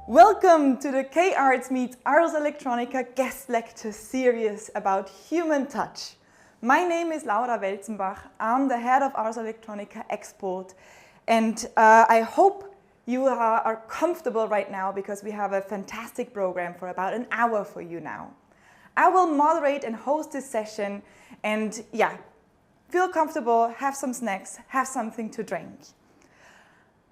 Welcome to the K-Arts meets Ars Electronica guest lecture series about human touch. My name is Laura Welzenbach. I'm the head of Ars Electronica Export, and I hope you are comfortable right now because we have a fantastic program for about an hour for you now. I will moderate and host this session, and feel comfortable, have some snacks, have something to drink.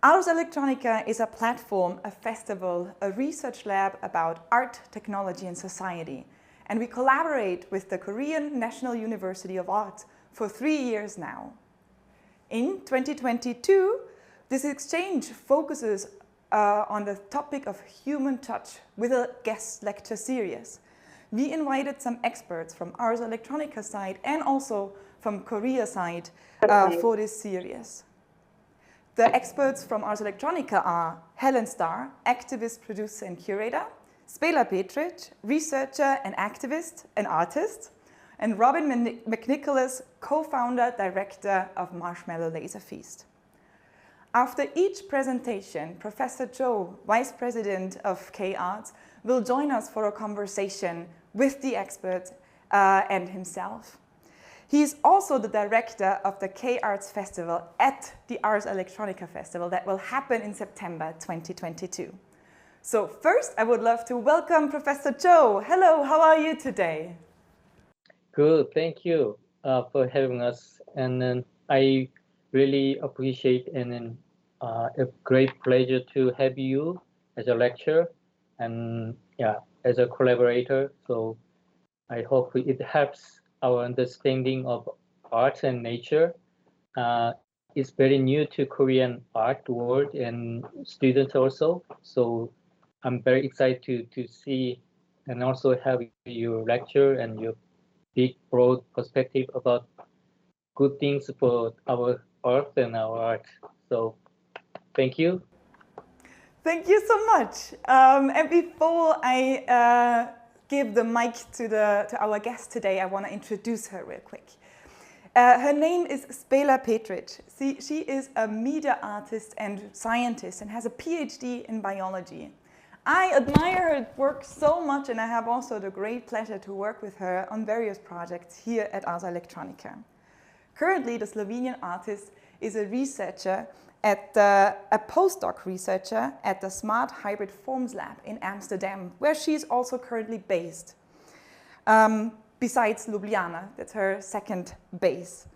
Ars Electronica is a platform, a festival, a research lab about art, technology and society. And we collaborate with the Korean National University of Art for 3 years now. In 2022, this exchange focuses on the topic of human touch with a guest lecture series. We invited some experts from Ars Electronica side and also from Korea side for this series. The experts from Ars Electronica are Helen Starr, activist, producer and curator, Špela Petrič, researcher and activist and artist, and Robin McNicholas, co-founder, director of Marshmallow Laser Feast. After each presentation, Professor Joe, vice president of K-Arts, will join us for a conversation with the experts and himself. He is also the director of the K-Arts Festival at the Ars Electronica Festival that will happen in September 2022. So first, I would love to welcome Professor Joe. Hello, how are you today? Good, thank you for having us. And then I really appreciate and a great pleasure to have you as a lecturer and as a collaborator. So I hope it helps our understanding of art and nature. It's very new to Korean art world and students also. So I'm very excited to see and also have your lecture and your big, broad perspective about good things for our earth and our art. So thank you. Thank you so much. And before I give the mic to our guest today, I want to introduce her real quick. Her name is Špela Petrič. She is a media artist and scientist and has a PhD in biology. I admire her work so much, and I have also the great pleasure to work with her on various projects here at Ars Electronica. Currently, the Slovenian artist is a researcher a postdoc researcher at the Smarthaibridforms Lab in Amsterdam, where she's also currently based. Besides Ljubljana, that's her second base.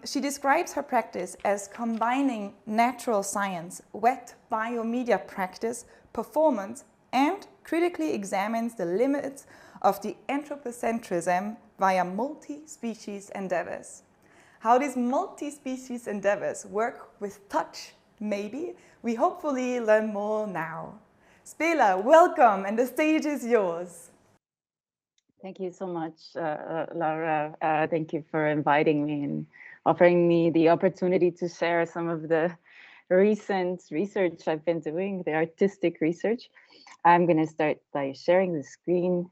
She describes her practice as combining natural science, wet biomedia practice, performance, and critically examines the limits of the anthropocentrism via multi-species endeavors. How these multi-species endeavors work with touch, maybe, we hopefully learn more now. Špela, welcome, and the stage is yours. Thank you so much, Laura. Thank you for inviting me and offering me the opportunity to share some of the recent research I've been doing, the artistic research. I'm going to start by sharing the screen.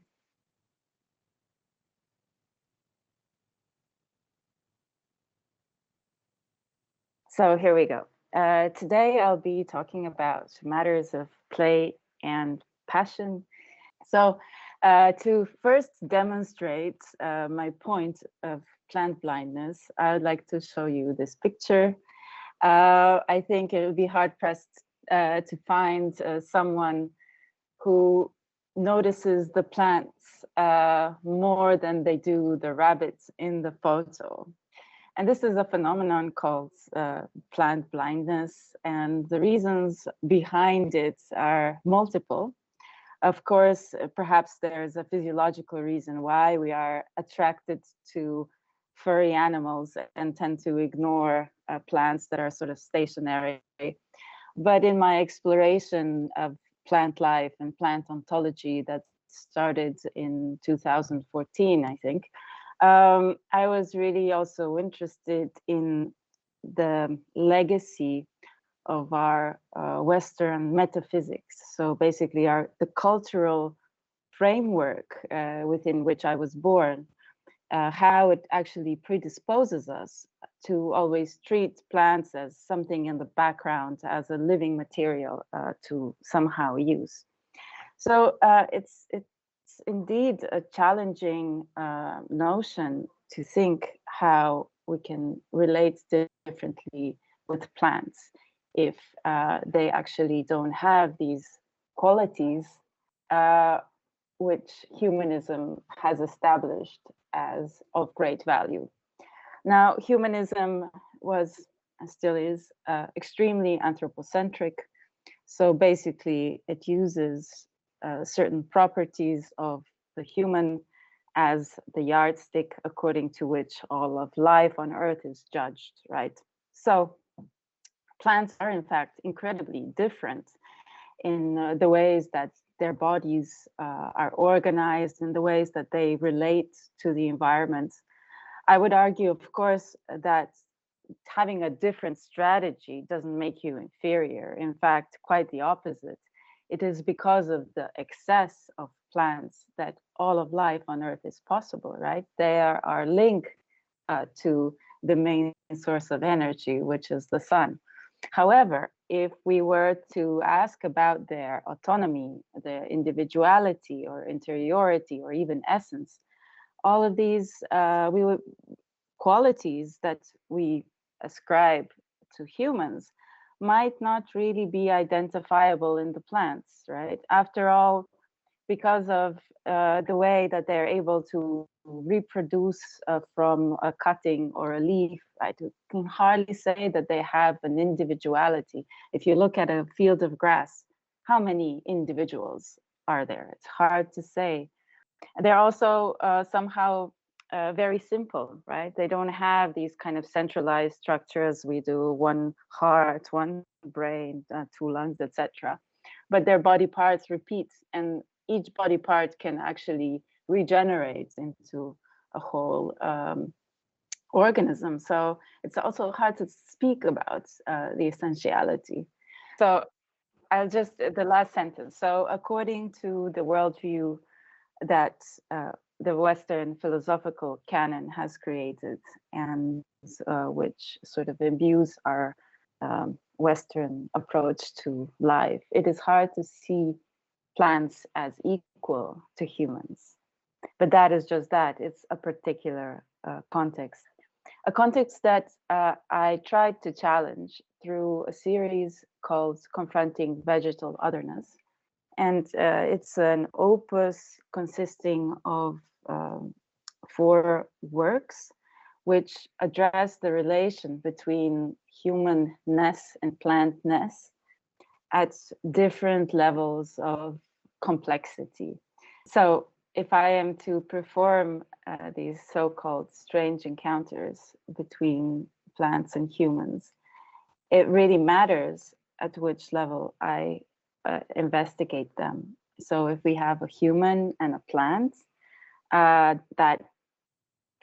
So here we go. Today I'll be talking about matters of play and passion. So to first demonstrate my point of plant blindness, I would like to show you this picture. I think it would be hard-pressed to find someone who notices the plants more than they do the rabbits in the photo. And this is a phenomenon called plant blindness, and the reasons behind it are multiple. Of course, perhaps there's a physiological reason why we are attracted to furry animals and tend to ignore plants that are sort of stationary. But in my exploration of plant life and plant ontology that started in 2014, I think, I was really also interested in the legacy of our Western metaphysics. So basically the cultural framework within which I was born. how it actually predisposes us to always treat plants as something in the background, as a living material to somehow use. So it's indeed a challenging notion to think how we can relate differently with plants if they actually don't have these qualities which humanism has established as of great value. Now, humanism was and still is extremely anthropocentric. So basically, it uses certain properties of the human as the yardstick according to which all of life on Earth is judged, right? So plants are in fact incredibly different in the ways that their bodies are organized, in the ways that they relate to the environment. I would argue, of course, that having a different strategy doesn't make you inferior. In fact, quite the opposite. It is because of the excess of plants that all of life on Earth is possible, right? They are our link to the main source of energy, which is the sun. However, if we were to ask about their autonomy, their individuality or interiority or even essence, all of these qualities that we ascribe to humans might not really be identifiable in the plants, right? After all, because of the way that they're able to reproduce from a cutting or a leaf, right? You can hardly say that they have an individuality. If you look at a field of grass, how many individuals are there? It's hard to say. They're also somehow very simple, right? They don't have these kind of centralized structures. We do one heart, one brain, two lungs, etc. But their body parts repeat, and each body part can actually regenerate into a whole organism. So it's also hard to speak about the essentiality. So I'll just, the last sentence. So according to the worldview that the Western philosophical canon has created, and which sort of imbues our Western approach to life, it is hard to see plants as equal to humans. But that is just that. It's a particular context. A context that I tried to challenge through a series called Confronting Vegetal Otherness. And it's an opus consisting of 4 works which address the relation between humanness and plantness at different levels of complexity. So if I am to perform these so-called strange encounters between plants and humans, it really matters at which level I investigate them. So if we have a human and a plant, that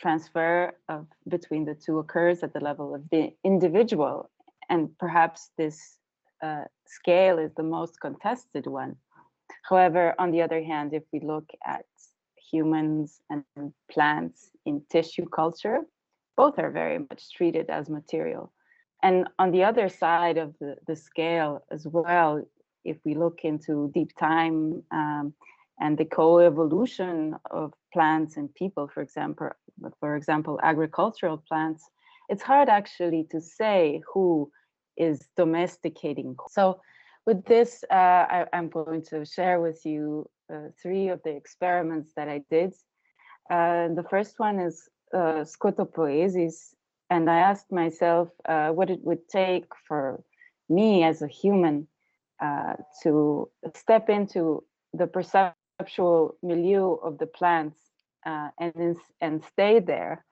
transfer between the two occurs at the level of the individual, and perhaps this scale is the most contested one. However, on the other hand, if we look at humans and plants in tissue culture, both are very much treated as material. And on the other side of the scale as well, if we look into deep time and the co-evolution of plants and people, for example, agricultural plants, it's hard actually to say who is domesticating. So with this, I'm going to share with you 3 of the experiments that I did. The first one is scotopoiesis, and I asked myself what it would take for me as a human to step into the perceptual milieu of the plants and stay there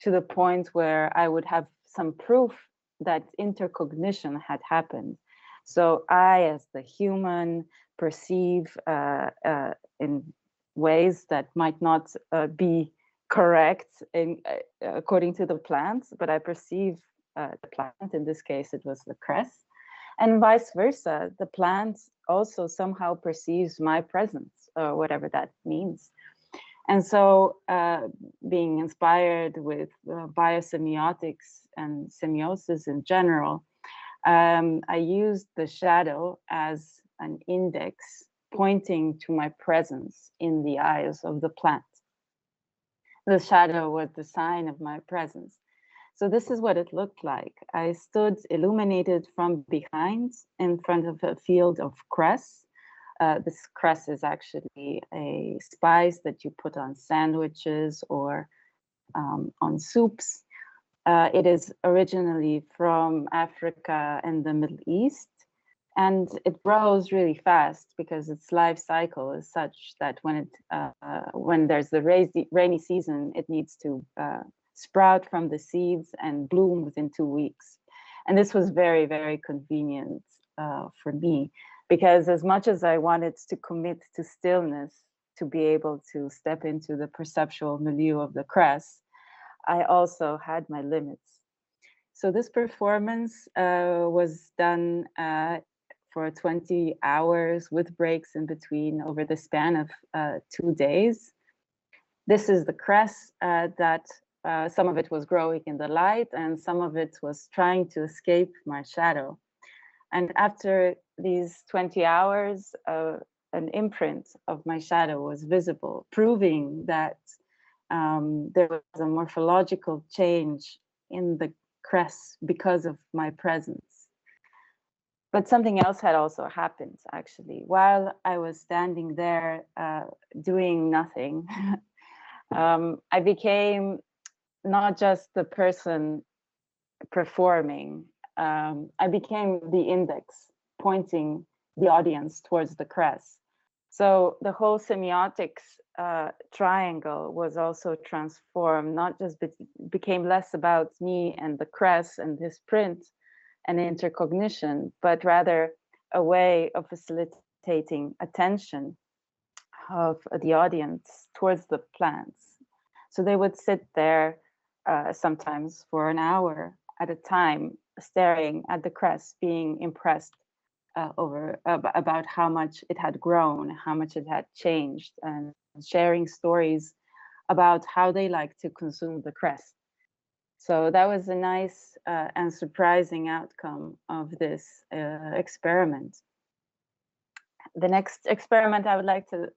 to the point where I would have some proof that intercognition had happened. So I, as the human, perceive in ways that might not be correct according to the plants, but I perceive the plant. In this case, it was the cress. And vice versa, the plant also somehow perceives my presence, or whatever that means. And so being inspired with biosemiotics and semiosis in general, I used the shadow as an index pointing to my presence in the eyes of the plant. The shadow was the sign of my presence. So this is what it looked like. I stood illuminated from behind in front of a field of cress. This cress is actually a spice that you put on sandwiches or on soups. It is originally from Africa and the Middle East, and it grows really fast because its life cycle is such that when there's the rainy season, it needs to sprout from the seeds and bloom within 2 weeks. And this was very, very convenient for me, because as much as I wanted to commit to stillness to be able to step into the perceptual milieu of the cress, I also had my limits. So this performance was done for 20 hours with breaks in between over the span of 2 days. This is the cress that some of it was growing in the light and some of it was trying to escape my shadow. And after these 20 hours, an imprint of my shadow was visible, proving that there was a morphological change in the cress because of my presence. But something else had also happened, actually. While I was standing there doing nothing, I became not just the person performing, I became the index pointing the audience towards the cress. So the whole semiotics triangle was also transformed, not just became less about me and the cress and his print and intercognition, but rather a way of facilitating attention of the audience towards the plants. So they would sit there sometimes for an hour at a time, staring at the cress, being impressed about how much it had grown, how much it had changed, and sharing stories about how they like to consume the cress. So that was a nice and surprising outcome of this experiment. The next experiment I would like to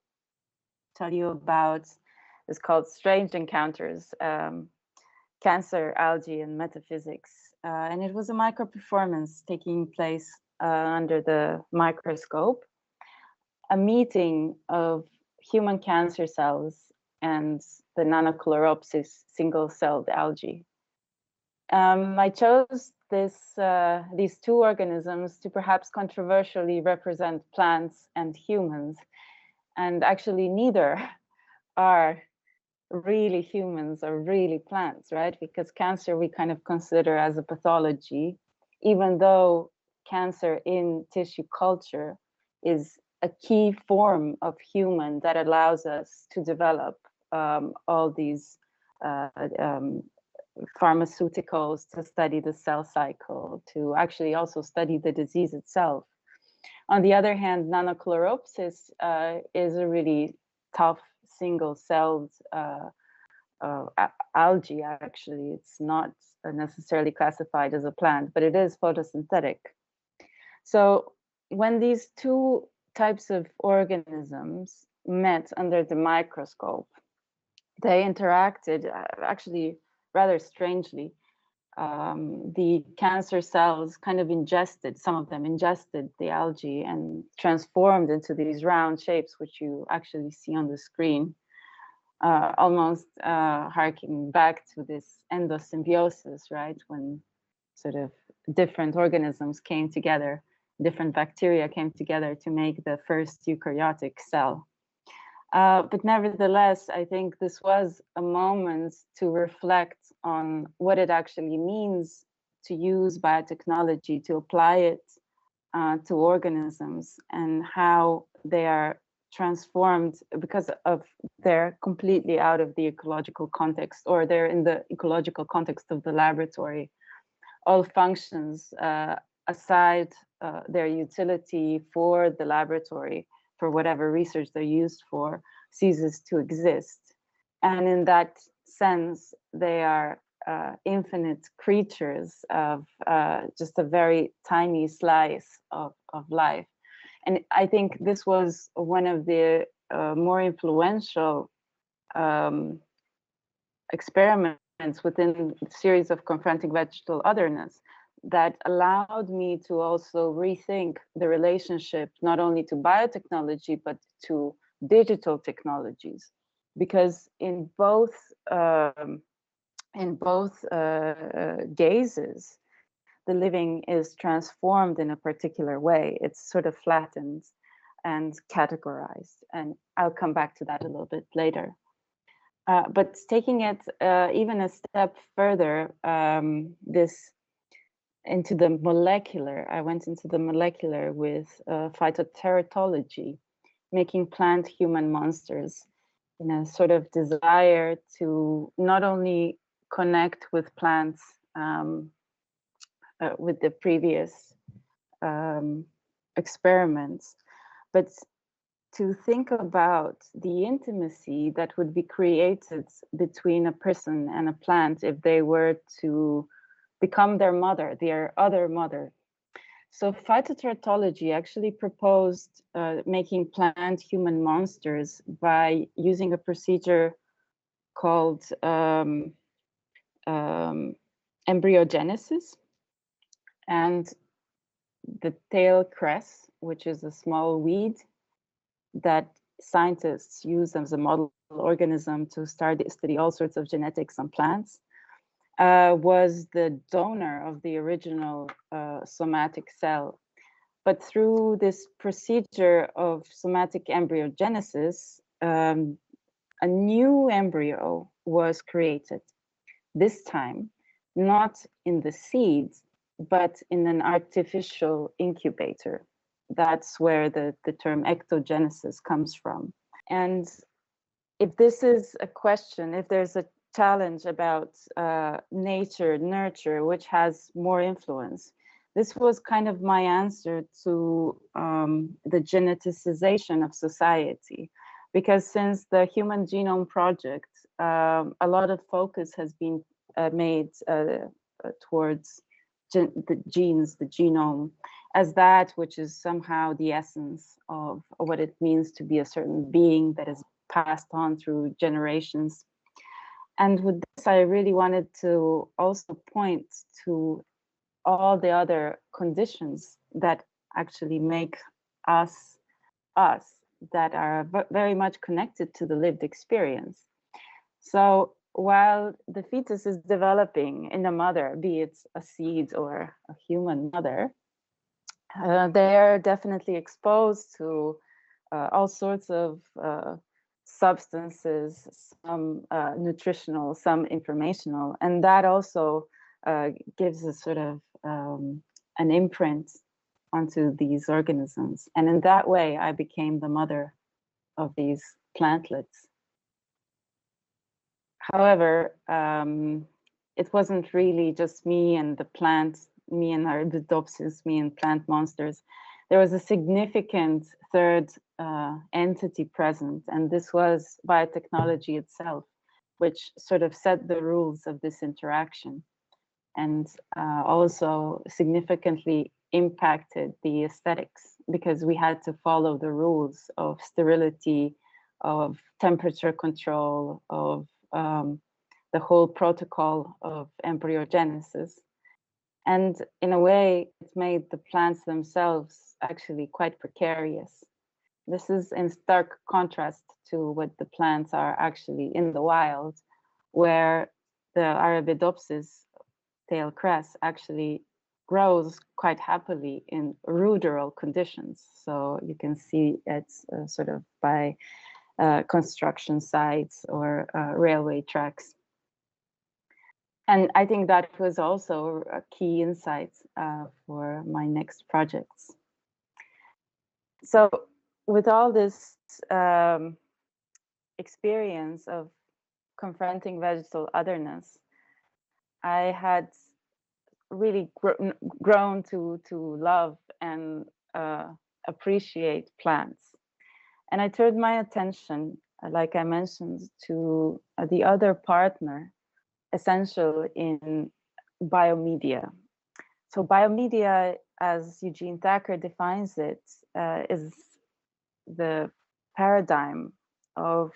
tell you about is called Strange Encounters, Cancer, Algae, and Metaphysics. And it was a micro performance taking place under the microscope, a meeting of human cancer cells and the Nanochloropsis single-celled algae. I chose these two organisms to perhaps controversially represent plants and humans, and actually neither are really humans or really plants, right? Because cancer we kind of consider as a pathology, even though cancer in tissue culture is a key form of human that allows us to develop all these pharmaceuticals to study the cell cycle, to actually also study the disease itself. On the other hand, Nanochloropsis is a really tough single-celled algae, actually. It's not necessarily classified as a plant, but it is photosynthetic. So when these two types of organisms met under the microscope, they interacted actually rather strangely. The cancer cells kind of some of them ingested the algae and transformed into these round shapes, which you actually see on the screen, almost harking back to this endosymbiosis, right? When sort of different organisms came together, different bacteria came together to make the first eukaryotic cell. But nevertheless, I think this was a moment to reflect on what it actually means to use biotechnology, to apply it to organisms, and how they are transformed because of they're completely out of the ecological context, or they're in the ecological context of the laboratory. All functions aside their utility for the laboratory, for whatever research they're used for, ceases to exist. And in that sense, they are infinite creatures of just a very tiny slice of life. And I think this was one of the more influential experiments within the series of Confronting Vegetal Otherness that allowed me to also rethink the relationship not only to biotechnology but to digital technologies, because in both gazes the living is transformed in a particular way. It's sort of flattened and categorized, and I'll come back to that a little bit later. But taking it even a step further, into the molecular, I went into the molecular with phytoteratology, making plant-human monsters in a sort of desire to not only connect with plants with the previous experiments, but to think about the intimacy that would be created between a person and a plant if they were to become their mother, their other mother. So phytoteratology actually proposed making plant-human monsters by using a procedure called embryogenesis. And the tail cress, which is a small weed that scientists use as a model organism to study all sorts of genetics on plants, was the donor of the original somatic cell. But through this procedure of somatic embryogenesis, a new embryo was created, this time not in the seeds, but in an artificial incubator. That's where the term ectogenesis comes from. And if this is a question, if there's a challenge about nature, nurture, which has more influence, this was kind of my answer to the geneticization of society. Because since the Human Genome Project, a lot of focus has been made towards the genes, the genome, as that which is somehow the essence of what it means to be a certain being that is passed on through generations. And with this, I really wanted to also point to all the other conditions that actually make us, that are very much connected to the lived experience. So while the fetus is developing in the mother, be it a seed or a human mother, they're definitely exposed to all sorts of substances, some nutritional, some informational, and that also gives a sort of an imprint onto these organisms. And in that way, I became the mother of these plantlets. However, it wasn't really just me and the plants, me and Arabidopsis, me and plant monsters. There was a significant third entity present, and this was biotechnology itself, which sort of set the rules of this interaction, and also significantly impacted the aesthetics, because we had to follow the rules of sterility, of temperature control, of the whole protocol of embryogenesis. And in a way, it made the plants themselves actually quite precarious. This is in stark contrast to what the plants are actually in the wild, where the Arabidopsis tail cress actually grows quite happily in ruderal conditions. So you can see it's sort of by construction sites or railway tracks. And I think that was also a key insight for my next projects. So with all this experience of confronting vegetal otherness, I had really grown to love and appreciate plants. And I turned my attention like I mentioned, to the other partner essential in biomedia. So biomedia, as Eugene Thacker defines it, is the paradigm of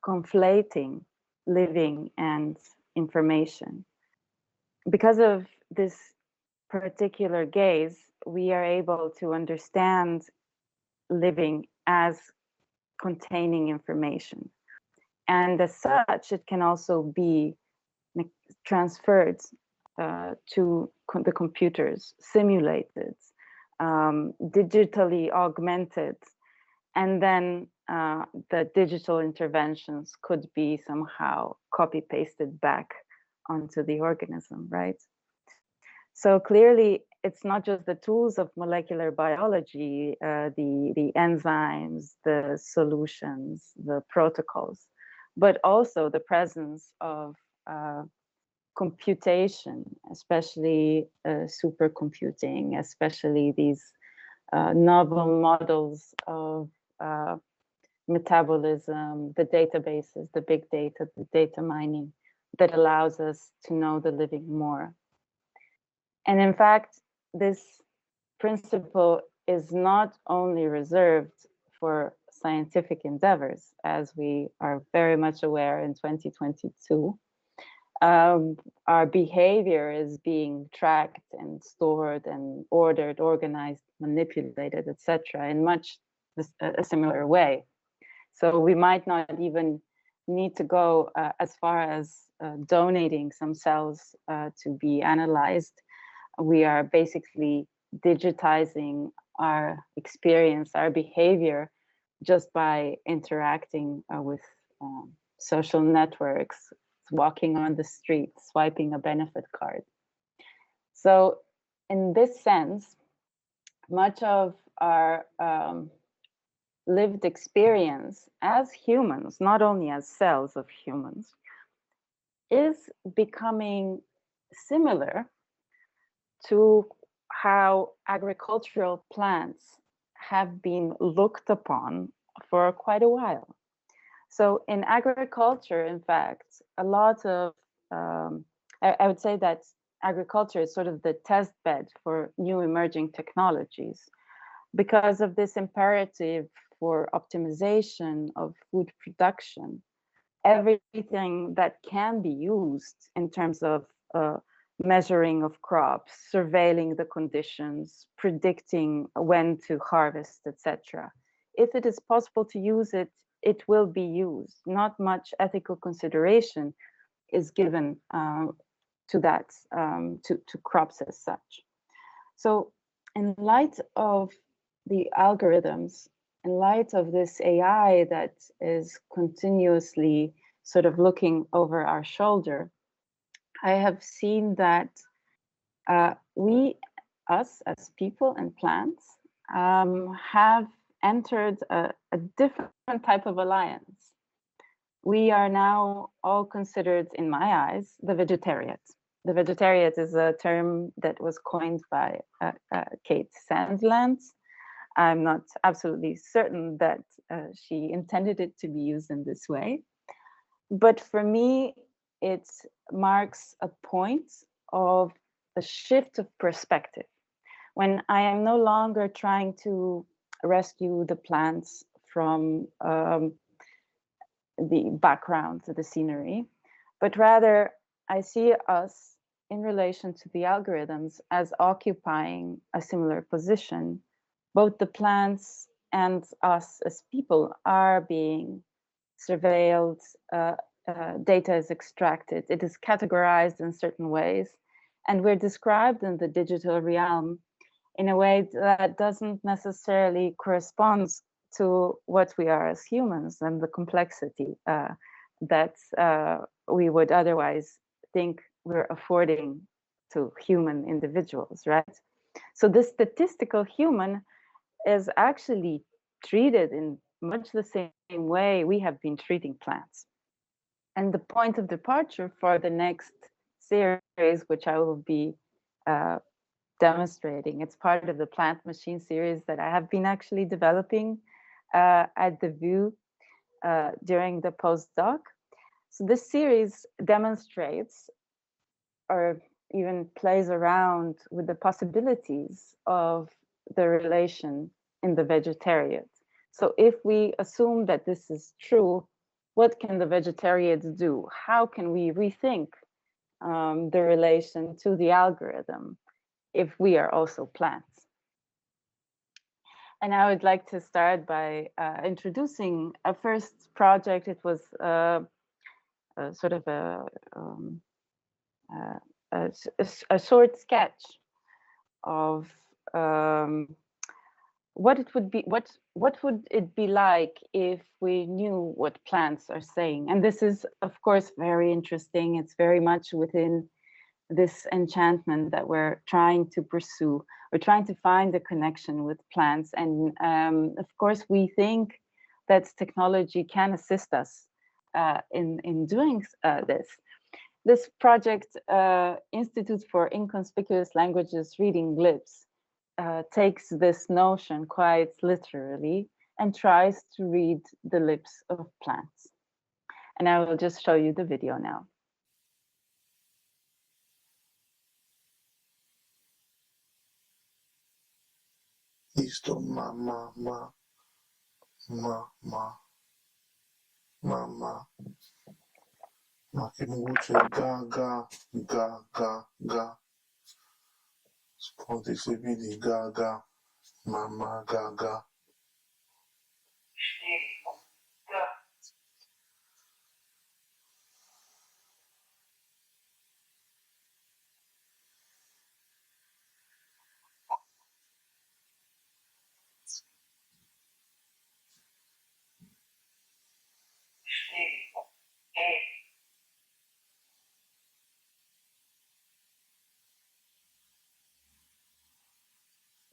conflating living and information. Because of this particular gaze, we are able to understand living as containing information. And as such, it can also be transferred to the computers, simulated, digitally augmented, and then the digital interventions could be somehow copy-pasted back onto the organism, right? So clearly, it's not just the tools of molecular biology, the enzymes, the solutions, the protocols, but also the presence of computation, especially supercomputing, especially these novel models of metabolism, the databases, the big data, the data mining that allows us to know the living more. And in fact, this principle is not only reserved for scientific endeavors, as we are very much aware in 2022. Our behavior is being tracked and stored and ordered, organized, manipulated, etc., in much a similar way. So we might not even need to go as far as donating some cells to be analyzed. We are basically digitizing our experience, our behavior, just by interacting with social networks, walking on the street, swiping a benefit card. So in this sense, much of our lived experience as humans, not only as cells of humans, is becoming similar to how agricultural plants have been looked upon for quite a while. So in agriculture, in fact, a lot of, I would say that agriculture is sort of the test bed for new emerging technologies because of this imperative for optimization of food production. Everything that can be used in terms of measuring of crops, surveilling the conditions, predicting when to harvest, etc. If it is possible to use it, it will be used. Not much ethical consideration is given to that, to crops as such. So in light of the algorithms, in light of this AI that is continuously sort of looking over our shoulder, I have seen that us as people and plants, have entered a different type of alliance. We are now all considered, in my eyes, the vegetarians. The vegetarian is a term that was coined by Kate Sandland. I'm not absolutely certain that she intended it to be used in this way. But for me, it marks a point of a shift of perspective. When I am no longer trying to rescue the plants from the background, the scenery, but rather I see us in relation to the algorithms as occupying a similar position. Both the plants and us as people are being surveilled, data is extracted, it is categorized in certain ways, and we're described in the digital realm in a way that doesn't necessarily correspond to what we are as humans and the complexity that we would otherwise think we're affording to human individuals, right? So this statistical human is actually treated in much the same way we have been treating plants. And the point of departure for the next series, which I will be demonstrating, it's part of the plant machine series that I have been actually developing at the VU, during the postdoc. So this series demonstrates or even plays around with the possibilities of the relation in the vegetarian. So if we assume that this is true, what can the vegetarians do? How can we rethink the relation to the algorithm if we are also plants? And I would like to start by introducing a first project. It was sort of a short sketch of what it would be, what would it be like if we knew what plants are saying. And this is, of course, very interesting. It's very much within this enchantment that we're trying to pursue. We're trying to find a connection with plants. And of course, we think that technology can assist us in doing this. This project, Institute for Inconspicuous Languages Reading Lips, takes this notion quite literally and tries to read the lips of plants. And I will just show you the video now. Isto mama ma che voce ga ga ga ga ga sponti se vedi ga ga mama ga ga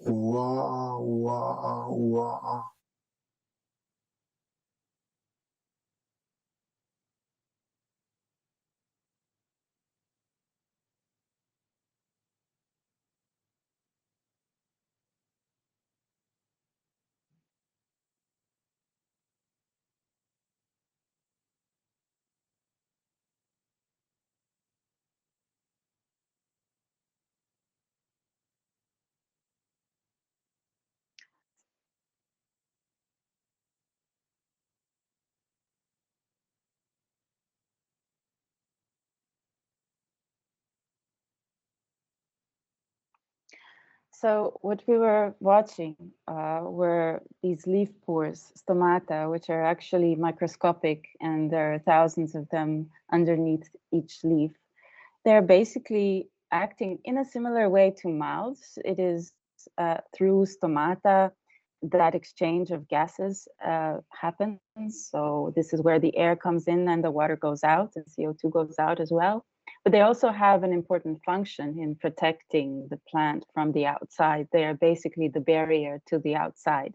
Ua, ua, ua. So what we were watching were these leaf pores, stomata, which are actually microscopic, and there are thousands of them underneath each leaf. They're basically acting in a similar way to mouths. It is through stomata that exchange of gases happens. So this is where the air comes in and the water goes out, and CO2 goes out as well. But they also have an important function in protecting the plant from the outside. They are basically the barrier to the outside.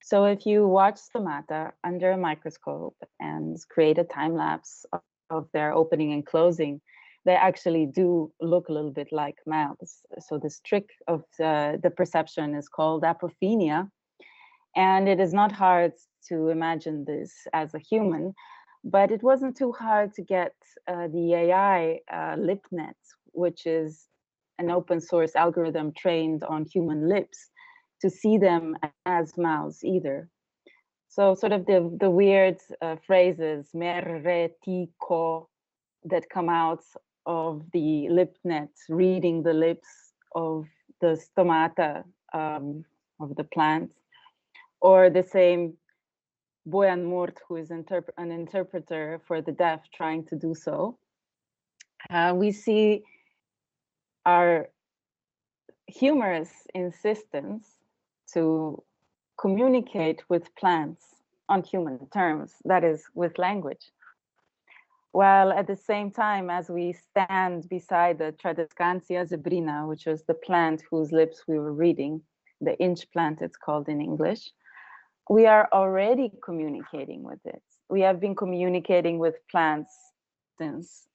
So if you watch stomata under a microscope and create a time lapse of their opening and closing, they actually do look a little bit like mouths. So this trick of the perception is called apophenia. And it is not hard to imagine this as a human, but it wasn't too hard to get the AI LipNet, which is an open source algorithm trained on human lips, to see them as mouths either. So sort of the weird phrases, mer, re, ti, ko, that come out of the LipNet, reading the lips of the stomata of the plant, or the same Boyan Mort, who is an interpreter for the deaf, trying to do so. We see our humorous insistence to communicate with plants on human terms, that is, with language. While at the same time, as we stand beside the Tradescantia zebrina, which was the plant whose lips we were reading, the inch plant it's called in English, we are already communicating with it. We have been communicating with plants since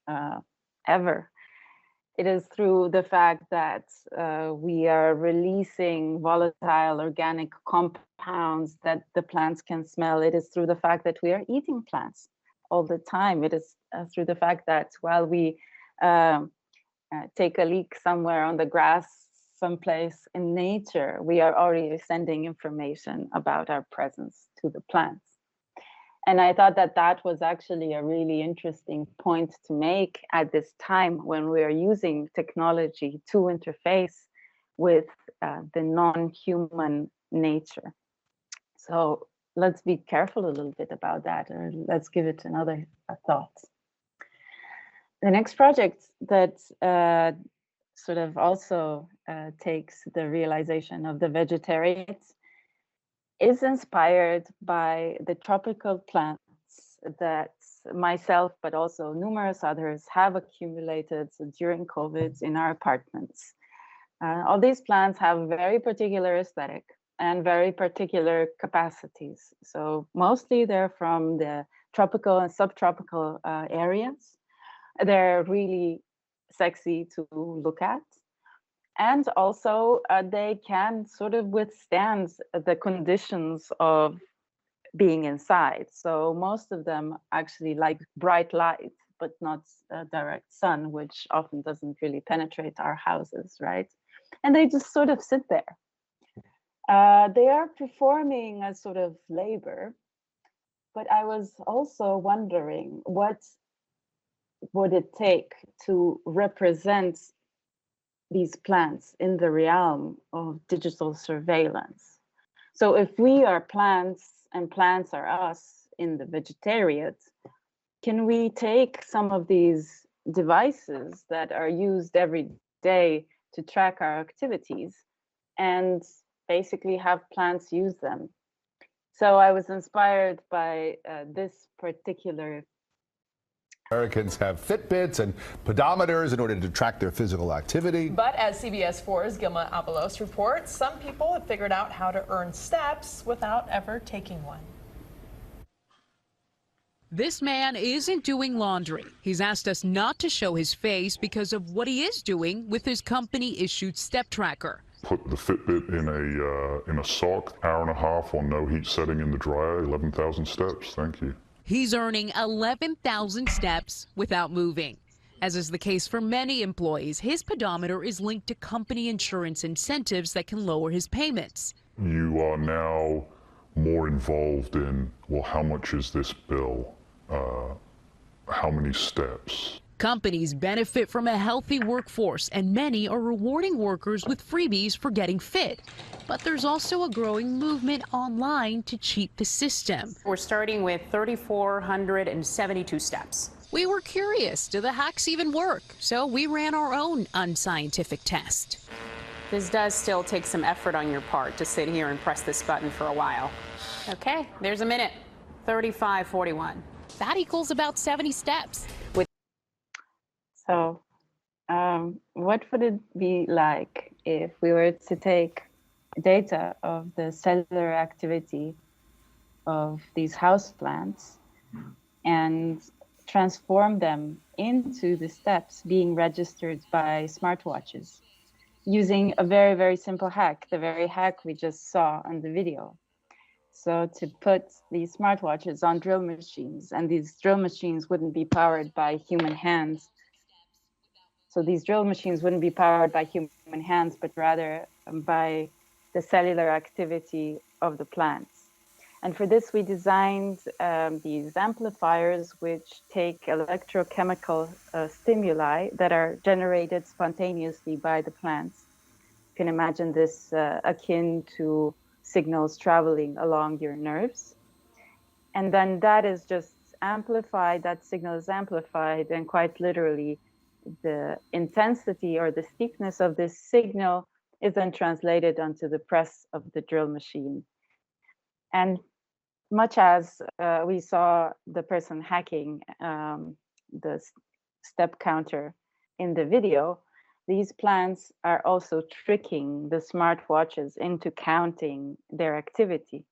ever. It is through the fact that we are releasing volatile organic compounds that the plants can smell. It is through the fact that we are eating plants all the time. It is through the fact that while we take a leak somewhere on the grass, someplace in nature, we are already sending information about our presence to the plants. And I thought that that was actually a really interesting point to make at this time when we are using technology to interface with the non-human nature. So let's be careful a little bit about that, or let's give it another thought. The next project that sort of also takes the realization of the vegetarians is inspired by the tropical plants that myself, but also numerous others, have accumulated during COVID in our apartments. All these plants have very particular aesthetic and very particular capacities. So mostly they're from the tropical and subtropical areas. They're really sexy to look at. And also they can sort of withstand the conditions of being inside. So most of them actually like bright light, but not direct sun, which often doesn't really penetrate our houses, right? And they just sort of sit there. They are performing a sort of labor, but I was also wondering, what would it take to represent these plants in the realm of digital surveillance? So if we are plants and plants are us in the vegetariat, can we take some of these devices that are used every day to track our activities and basically have plants use them? So I was inspired by this particular. Americans have Fitbits and pedometers in order to track their physical activity. But as CBS 4's Gilma Avalos reports, some people have figured out how to earn steps without ever taking one. This man isn't doing laundry. He's asked us not to show his face because of what he is doing with his company-issued step tracker. Put the Fitbit in a sock, hour and a half on no heat setting in the dryer, 11,000 steps. Thank you. He's earning 11,000 steps without moving. As is the case for many employees, his pedometer is linked to company insurance incentives that can lower his payments. You are now more involved in, well, how much is this bill? How many steps? Companies benefit from a healthy workforce, and many are rewarding workers with freebies for getting fit. But there's also a growing movement online to cheat the system. We're starting with 3,472 steps. We were curious, do the hacks even work? So we ran our own unscientific test. This does still take some effort on your part to sit here and press this button for a while. Okay, there's a minute, 35:41. That equals about 70 steps. So what would it be like if we were to take data of the cellular activity of these houseplants and transform them into the steps being registered by smartwatches using a very, very simple hack, the very hack we just saw on the video? So to put these smartwatches on drill machines, and these drill machines wouldn't be powered by human hands. So these drill machines wouldn't be powered by human hands, but rather by the cellular activity of the plants. And for this, we designed these amplifiers, which take electrochemical stimuli that are generated spontaneously by the plants. You can imagine this akin to signals traveling along your nerves. And then that is just amplified, that signal is amplified, and quite literally, the intensity or the steepness of this signal is then translated onto the press of the drill machine. And much as we saw the person hacking the step counter in the video, these plants are also tricking the smartwatches into counting their activity.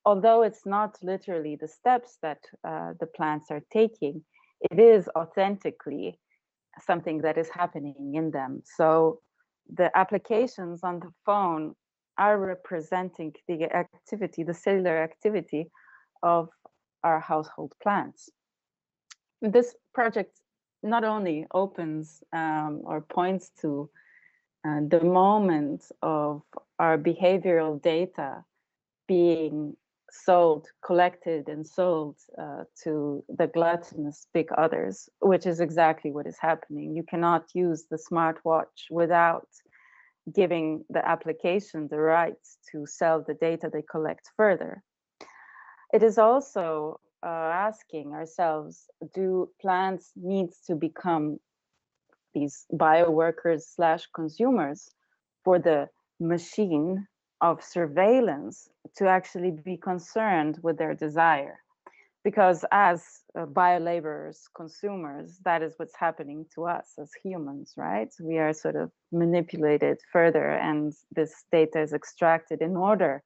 Although it's not literally the steps that the plants are taking, it is authentically something that is happening in them. So the applications on the phone are representing the activity, the cellular activity of our household plants. This project not only opens or points to the moment of our behavioral data being collected and sold to the gluttonous big others, which is exactly what is happening. You cannot use the smartwatch without giving the application the rights to sell the data they collect further. It is also asking ourselves, do plants need to become these bioworkers / consumers for the machine of surveillance to actually be concerned with their desire? Because as bio-laborers, consumers, that is what's happening to us as humans, right? We are sort of manipulated further, and this data is extracted in order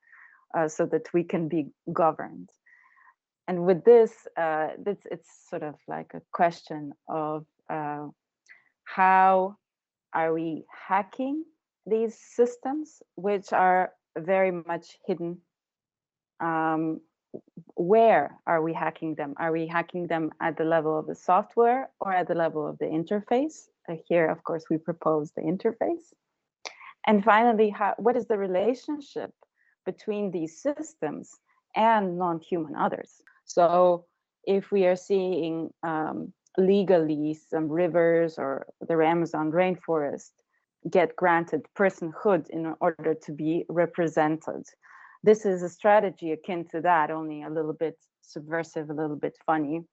so that we can be governed. And with this, it's sort of like a question of how are we hacking these systems, which are very much hidden. Where are we hacking them? Are we hacking them at the level of the software or at the level of the interface? Here, of course, we propose the interface. And finally, what is the relationship between these systems and non-human others? So if we are seeing legally some rivers or the Amazon rainforest get granted personhood in order to be represented, this is a strategy akin to that, only a little bit subversive, a little bit funny,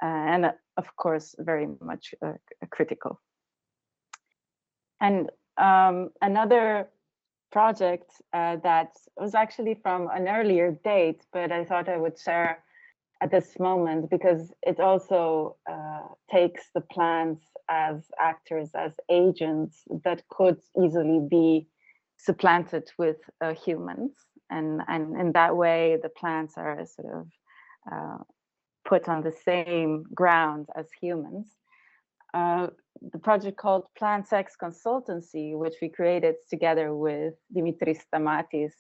and of course, very much critical. And another project that was actually from an earlier date, but I thought I would share at this moment because it also takes the plants as actors, as agents that could easily be supplanted with humans. And in that way, the plants are sort of put on the same ground as humans. The project called Plant Sex Consultancy, which we created together with Dimitris Stamatis,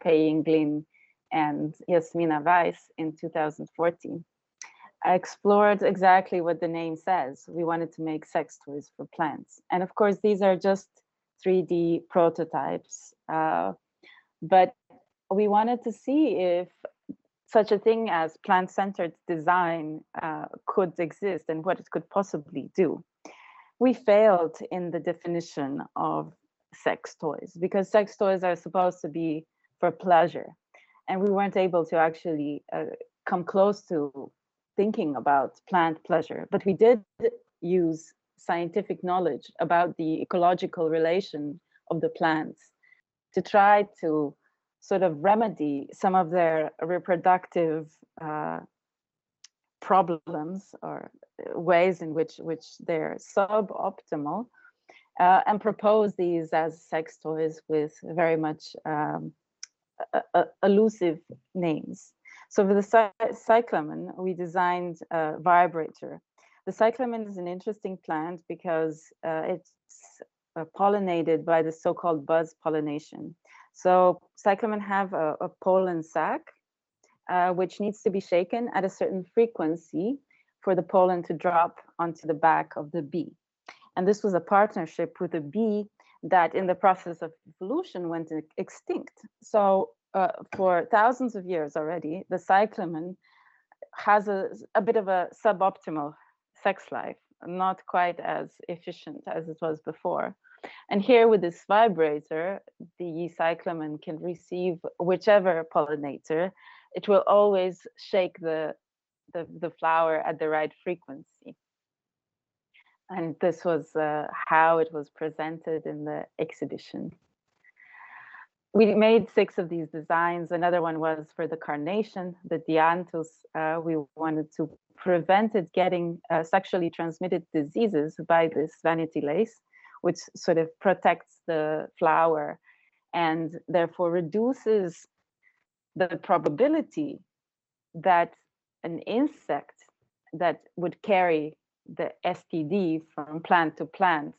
Pei Glyn, and Yasmina Weiss in 2014, explored exactly what the name says. We wanted to make sex toys for plants. And of course, these are just 3D prototypes, but we wanted to see if such a thing as plant-centered design could exist and what it could possibly do. We failed in the definition of sex toys because sex toys are supposed to be for pleasure. And we weren't able to actually come close to thinking about plant pleasure, but we did use scientific knowledge about the ecological relation of the plants to try to sort of remedy some of their reproductive problems or ways in which they're suboptimal, and propose these as sex toys with very much elusive names. So for the cyclamen, we designed a vibrator. The cyclamen is an interesting plant because it's pollinated by the so-called buzz pollination. So cyclamen have a pollen sac, which needs to be shaken at a certain frequency for the pollen to drop onto the back of the bee. And this was a partnership with a bee that in the process of evolution went extinct. So for thousands of years already, the cyclamen has a bit of a suboptimal sex life, not quite as efficient as it was before. And here with this vibrator, the cyclamen can receive whichever pollinator. It will always shake the flower at the right frequency. And this was how it was presented in the exhibition. We made 6 of these designs. Another one was for the carnation, the dianthus. We wanted to prevent it getting sexually transmitted diseases by this vanity lace, which sort of protects the flower and therefore reduces the probability that an insect that would carry the STD from plant to plant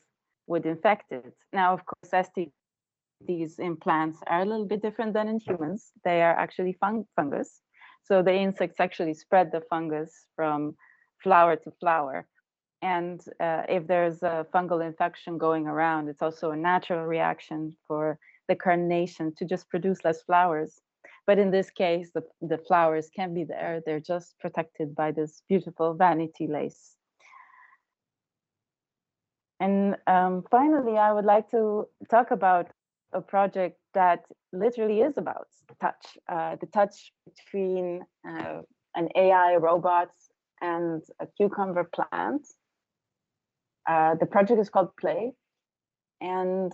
would infect it. Now, of course, STDs in plants are a little bit different than in humans. They are actually fungus. So the insects actually spread the fungus from flower to flower. And if there's a fungal infection going around, it's also a natural reaction for the carnation to just produce less flowers. But in this case, the flowers can be there. They're just protected by this beautiful vanity lace. And finally, I would like to talk about a project that literally is about touch, the touch between an AI robot and a cucumber plant. The project is called Play, and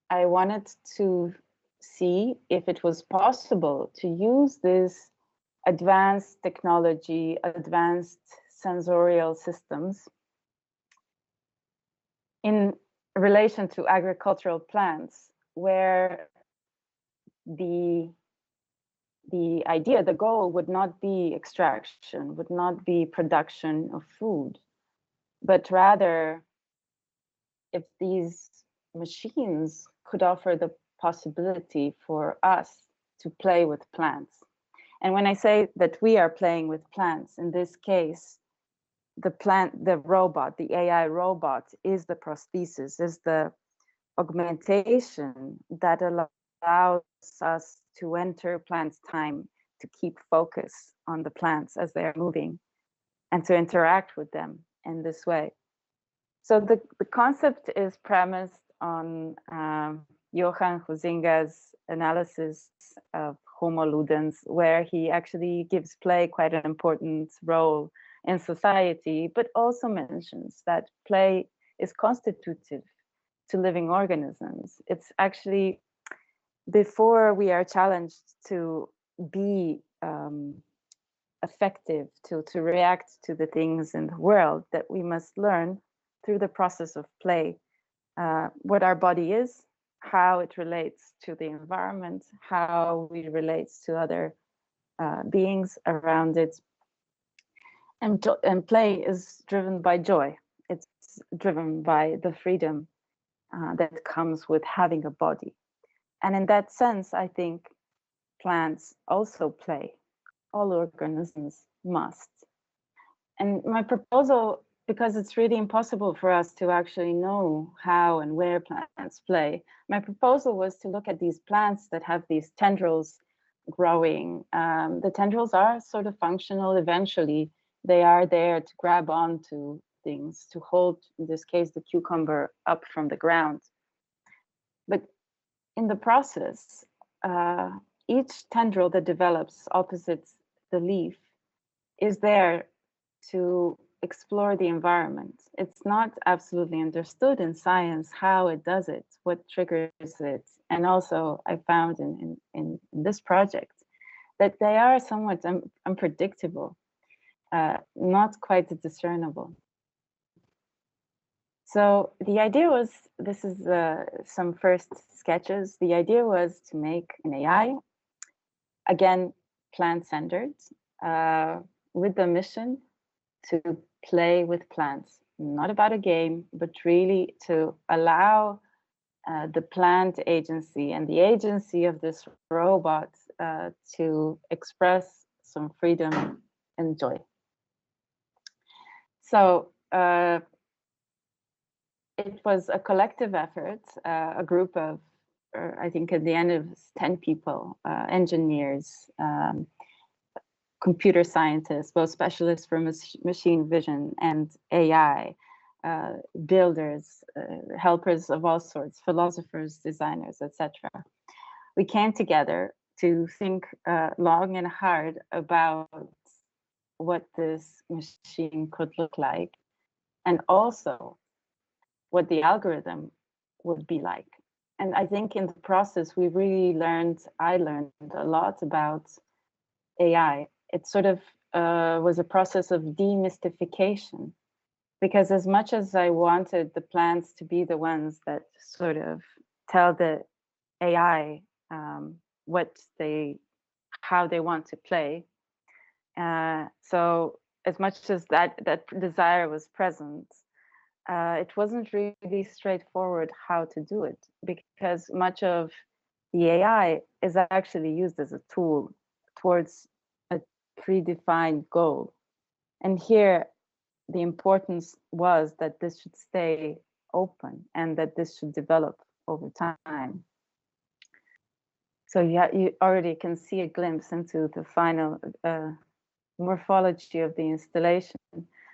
I wanted to see if it was possible to use this advanced technology, advanced sensorial systems in relation to agricultural plants, where the idea, the goal would not be extraction, would not be production of food, but rather if these machines could offer the possibility for us to play with plants. And when I say that we are playing with plants, in this case, the robot, the AI robot is the prosthesis, is the augmentation that allows us to enter plants' time, to keep focus on the plants as they are moving and to interact with them in this way. So the concept is premised on Johann Huizinga's analysis of Homo ludens, where he actually gives play quite an important role in society, but also mentions that play is constitutive to living organisms. It's actually, before we are challenged to be effective, to react to the things in the world, that we must learn through the process of play what our body is, how it relates to the environment, how we relate to other beings around it. And play is driven by joy. It's driven by the freedom that comes with having a body. And in that sense, I think plants also play. All organisms must. And my proposal, because it's really impossible for us to actually know how and where plants play, my proposal was to look at these plants that have these tendrils growing. The tendrils are sort of functional eventually. They are there to grab onto things, to hold, in this case, the cucumber up from the ground. But in the process, each tendril that develops opposite the leaf is there to explore the environment. It's not absolutely understood in science how it does it, what triggers it. And also I found in this project that they are somewhat unpredictable, not quite discernible. So the idea was, this is some first sketches. The idea was to make an AI, again, plant-centered, with the mission to play with plants, not about a game, but really to allow the plant agency and the agency of this robot to express some freedom and joy. So it was a collective effort, a group of, I think at the end of 10 people, engineers, computer scientists, both specialists for machine vision and AI, builders, helpers of all sorts, philosophers, designers, etc. We came together to think long and hard about what this machine could look like, and also what the algorithm would be like. And I think in the process, we really I learned a lot about AI. It sort of was a process of demystification, because as much as I wanted the plants to be the ones that sort of tell the AI how they want to play, so as much as that desire was present, it wasn't really straightforward how to do it, because much of the AI is actually used as a tool towards a predefined goal. And here, the importance was that this should stay open and that this should develop over time. So yeah, you already can see a glimpse into the final morphology of the installation.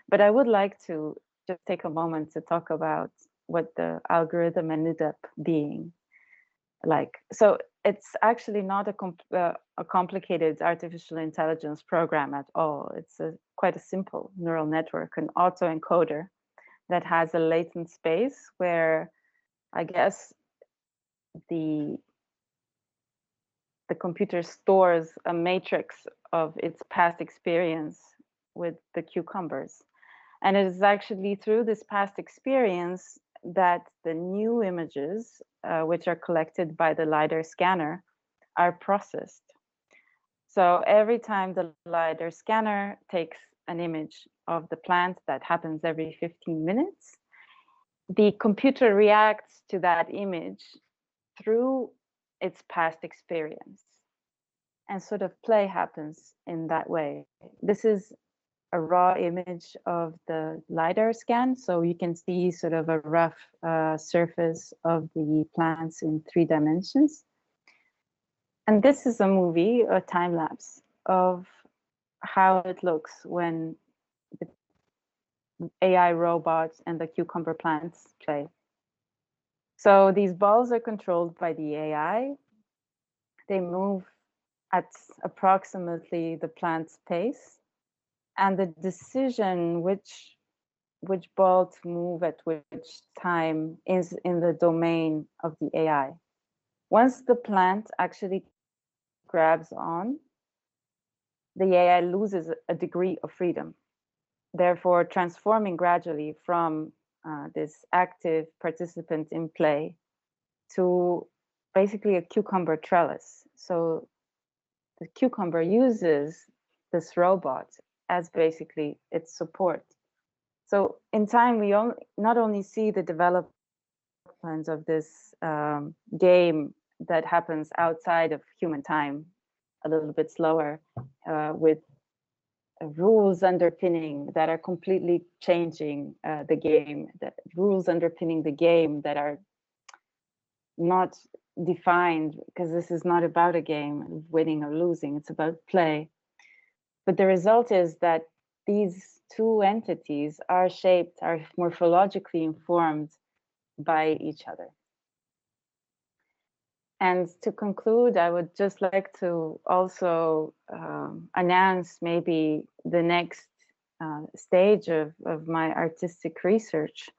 But I would like to just take a moment to talk about what the algorithm ended up being like. So it's actually not a complicated artificial intelligence program at all. It's quite a simple neural network, an autoencoder that has a latent space where I guess the computer stores a matrix of its past experience with the cucumbers. And it is actually through this past experience that the new images, which are collected by the LiDAR scanner, are processed. So every time the LiDAR scanner takes an image of the plant, that happens every 15 minutes, the computer reacts to that image through its past experience. And sort of play happens in that way. This is a raw image of the LiDAR scan. So you can see sort of a rough surface of the plants in 3 dimensions. And this is a movie, a time lapse of how it looks when the AI robots and the cucumber plants play. So these balls are controlled by the AI. They move at approximately the plant's pace. And the decision which ball to move at which time is in the domain of the AI. Once the plant actually grabs on, the AI loses a degree of freedom, therefore transforming gradually from this active participant in play to basically a cucumber trellis. So the cucumber uses this robot as basically its support. So in time, we not only see the development of this game that happens outside of human time, a little bit slower, with rules underpinning that are completely changing the game, that rules underpinning the game that are not defined, because this is not about a game, winning or losing, it's about play. But the result is that these 2 entities are morphologically informed by each other. And to conclude, I would just like to also announce maybe the next stage of my artistic research.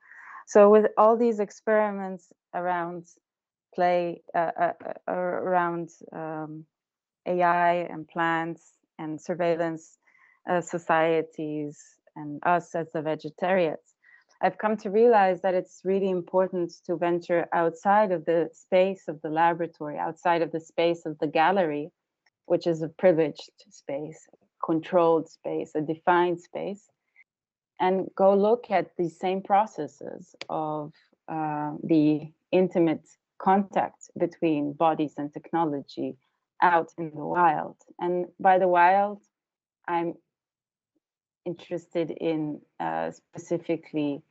So with all these experiments around play, around AI and plants and surveillance societies and us as the vegetarians, I've come to realize that it's really important to venture outside of the space of the laboratory, outside of the space of the gallery, which is a privileged space, a controlled space, a defined space, and go look at the same processes of the intimate contact between bodies and technology out in the wild. And by the wild, I'm interested in specifically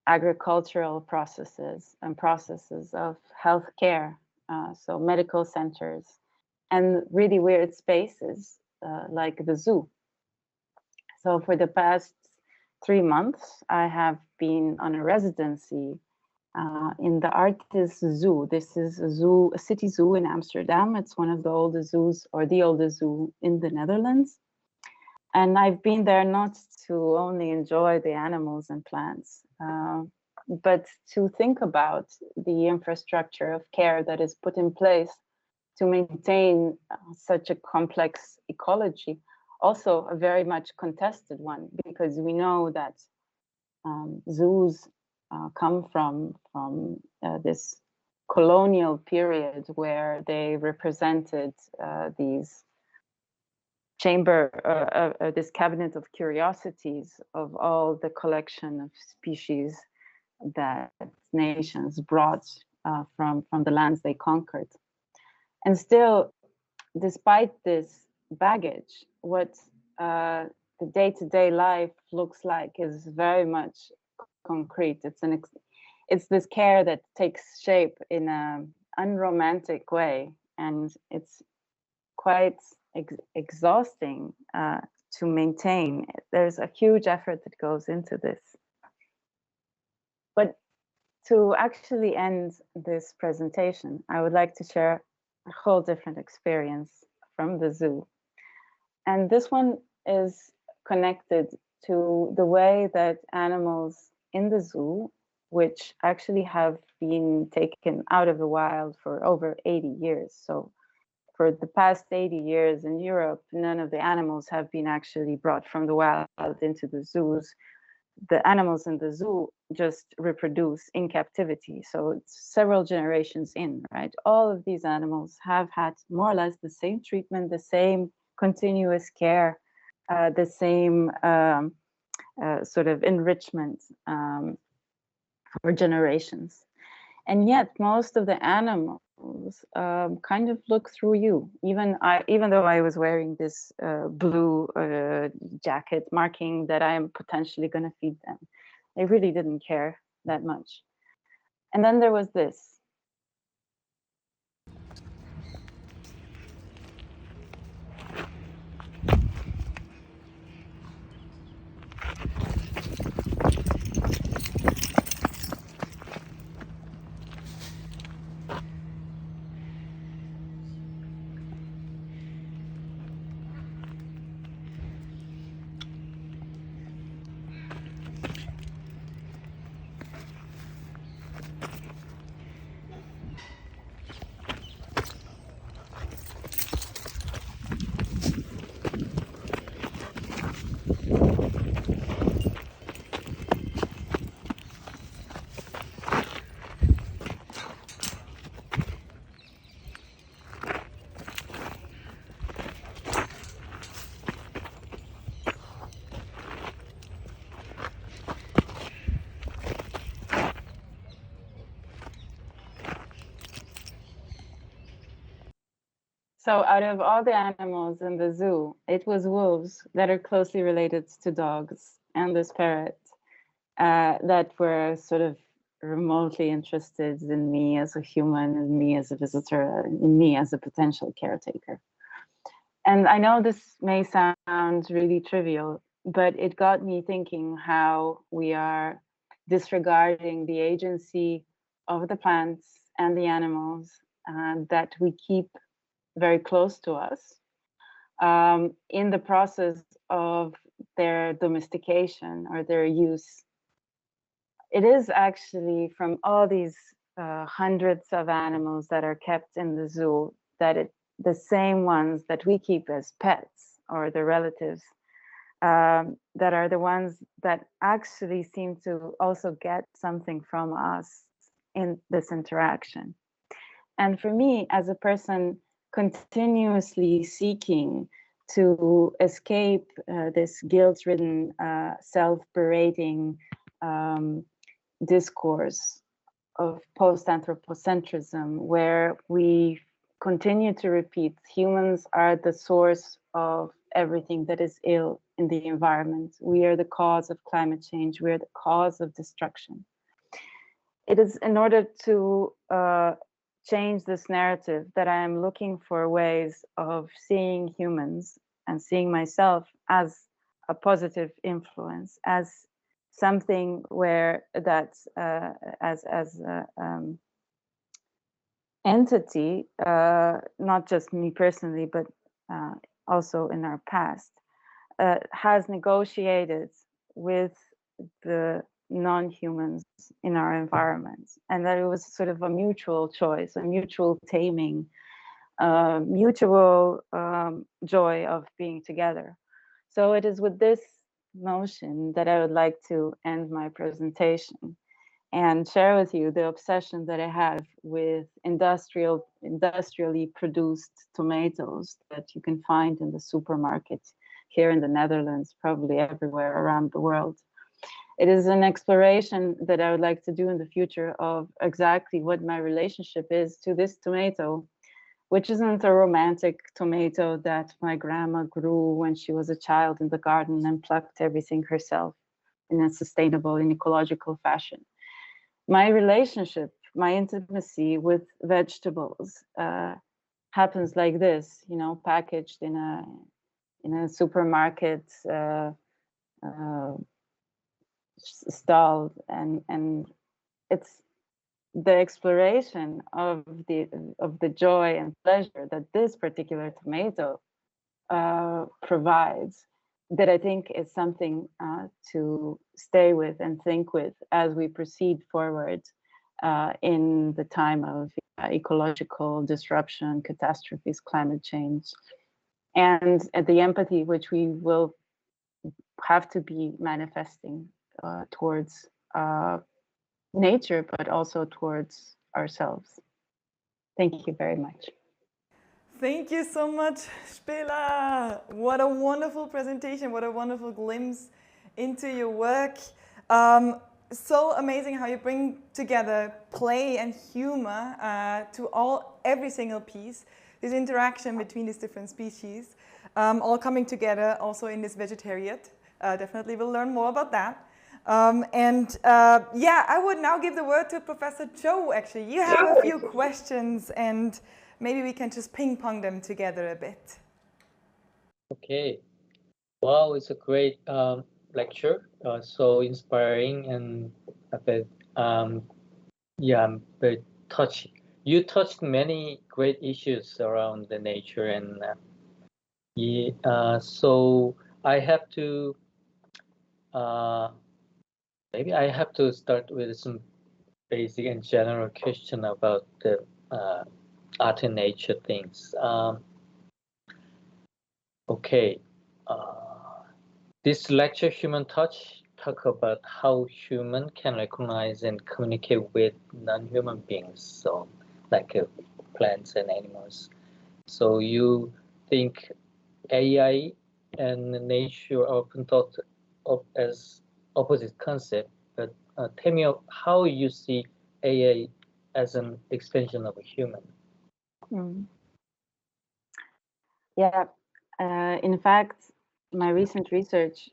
agricultural processes and processes of healthcare, so medical centers, and really weird spaces like the zoo. So for the past 3 months, I have been on a residency in the Artis Zoo. This is a city zoo in Amsterdam. It's one of the oldest zoos, or the oldest zoo in the Netherlands. And I've been there not to only enjoy the animals and plants, but to think about the infrastructure of care that is put in place to maintain such a complex ecology, also a very much contested one, because we know that zoos come from this colonial period where they represented these chamber, this cabinet of curiosities of all the collection of species that nations brought from the lands they conquered. And still, despite this baggage, what the day-to-day life looks like is very much concrete. It's this care that takes shape in an unromantic way, and it's quite exhausting to maintain. There's a huge effort that goes into this. But to actually end this presentation, I would like to share a whole different experience from the zoo. And this one is connected to the way that animals in the zoo, which actually have been taken out of the wild for over 80 years. So for the past 80 years in Europe, none of the animals have been actually brought from the wild into the zoos. The animals in the zoo just reproduce in captivity. So it's several generations in, right? All of these animals have had more or less the same treatment, the same continuous care, the same sort of enrichment for generations. And yet most of the animals kind of look through you. Even though I was wearing this blue jacket marking that I am potentially going to feed them, they really didn't care that much. And then there was this. So out of all the animals in the zoo, it was wolves that are closely related to dogs and this parrot that were sort of remotely interested in me as a human, in me as a visitor, in me as a potential caretaker. And I know this may sound really trivial, but it got me thinking how we are disregarding the agency of the plants and the animals that we keep very close to us in the process of their domestication or their use. It is actually from all these hundreds of animals that are kept in the zoo that the same ones that we keep as pets or the relatives that are the ones that actually seem to also get something from us in this interaction. And for me, as a person continuously seeking to escape this guilt-ridden, self-berating discourse of post-anthropocentrism, where we continue to repeat humans are the source of everything that is ill in the environment. We are the cause of climate change. We are the cause of destruction. It is in order to change this narrative that I am looking for ways of seeing humans and seeing myself as a positive influence, as something where that's as entity, not just me personally, but also in our past, has negotiated with the non-humans in our environment, and that it was sort of a mutual choice, a mutual taming, mutual joy of being together. So it is with this notion that I would like to end my presentation, and share with you the obsession that I have with industrially produced tomatoes that you can find in the supermarket here in the Netherlands, probably everywhere around the world. It is an exploration that I would like to do in the future of exactly what my relationship is to this tomato, which isn't a romantic tomato that my grandma grew when she was a child in the garden and plucked everything herself in a sustainable and ecological fashion. My relationship, my intimacy with vegetables happens like this, you know, packaged in a supermarket stall, and it's the exploration of the joy and pleasure that this particular tomato provides, that I think is something to stay with and think with as we proceed forward in the time of ecological disruption, catastrophes, climate change, and the empathy which we will have to be manifesting towards nature, but also towards ourselves. Thank you very much. Thank you so much, Špela. What a wonderful presentation, what a wonderful glimpse into your work. So amazing how you bring together play and humor to every single piece, this interaction between these different species, all coming together also in this vegetariat. Definitely we'll learn more about that. Yeah, I would now give the word to Professor Joe, actually. You have a few questions and maybe we can just ping pong them together a bit. Okay. Wow, it's a great lecture. So inspiring and a bit, yeah, very touching. You touched many great issues around the nature, and so I have to maybe I have to start with some basic and general question about the art and nature things. Okay, this lecture, Human Touch, talk about how human can recognize and communicate with non-human beings, so like plants and animals. So you think AI and nature are often thought of as opposite concept, but tell me how you see AI as an extension of a human. Yeah, in fact, my recent research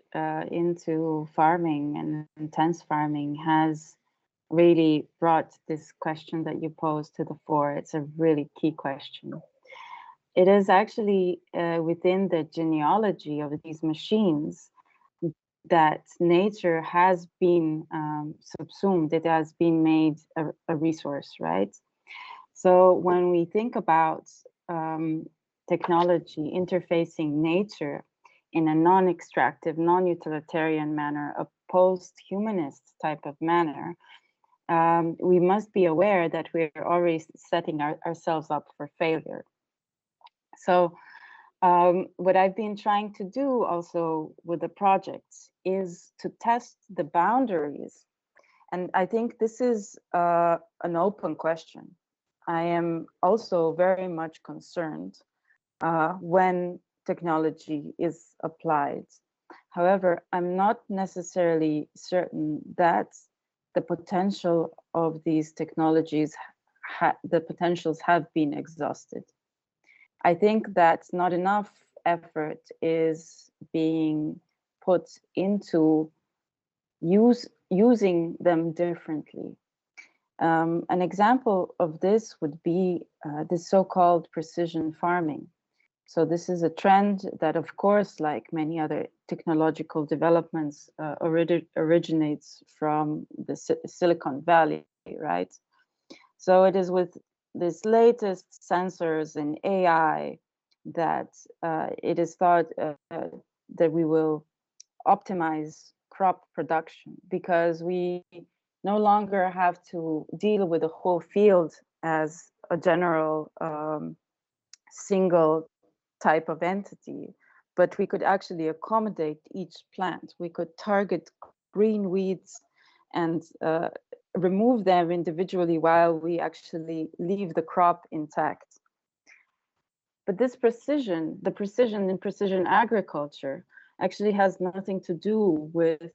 into farming and intense farming has really brought this question that you posed to the fore. It's a really key question. It is actually within the genealogy of these machines that nature has been subsumed. It has been made a resource, right? So when we think about technology interfacing nature in a non-extractive, non-utilitarian manner, a post-humanist type of manner, we must be aware that we're already setting ourselves up for failure. So what I've been trying to do also with the projects is to test the boundaries. And I think this is an open question. I am also very much concerned when technology is applied. However, I'm not necessarily certain that the potential of these technologies, the potentials have been exhausted. I think that not enough effort is being put into using them differently. An example of this would be the so-called precision farming. So this is a trend that, of course, like many other technological developments, originates from the Silicon Valley, right? So it is with this latest sensors and AI that it is thought that we will optimize crop production, because we no longer have to deal with the whole field as a general single type of entity, but we could actually accommodate each plant. We could target green weeds and remove them individually while we actually leave the crop intact. But this precision, the precision in precision agriculture, actually has nothing to do with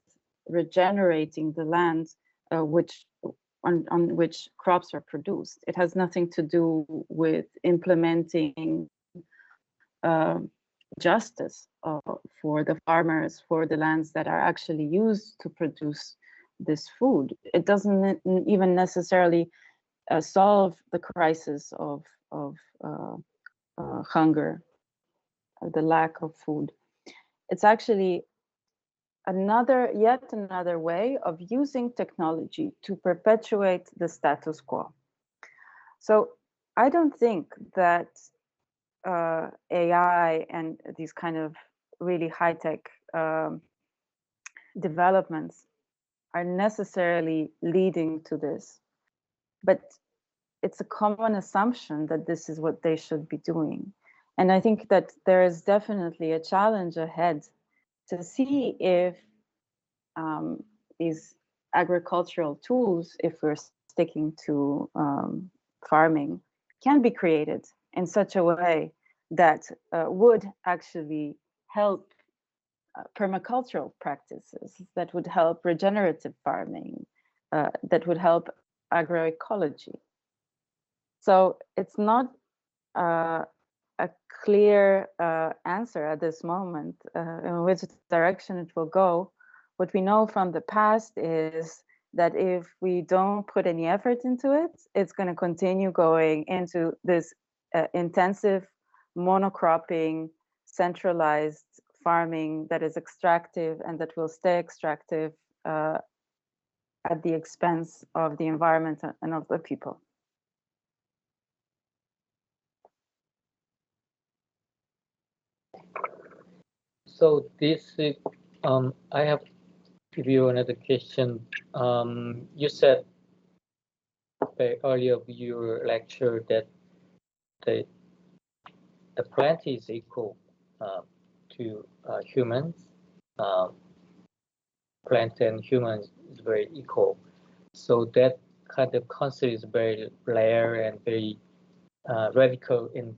regenerating the land on which crops are produced. It has nothing to do with implementing justice for the farmers, for the lands that are actually used to produce this food. It doesn't even necessarily solve the crisis of hunger, the lack of food. It's actually yet another way of using technology to perpetuate the status quo. So I don't think that AI and these kind of really high-tech developments are necessarily leading to this, but it's a common assumption that this is what they should be doing. And I think that there is definitely a challenge ahead to see if these agricultural tools, if we're sticking to farming, can be created in such a way that would actually help permacultural practices, that would help regenerative farming, that would help agroecology. So it's not a clear answer at this moment in which direction it will go. What we know from the past is that if we don't put any effort into it, it's going to continue going into this intensive monocropping, centralized farming that is extractive and that will stay extractive at the expense of the environment and of the people. So this, I have give you another question. You said very early of your lecture that the plant is equal to humans. Plant and humans is very equal. So that kind of concept is very rare and very radical in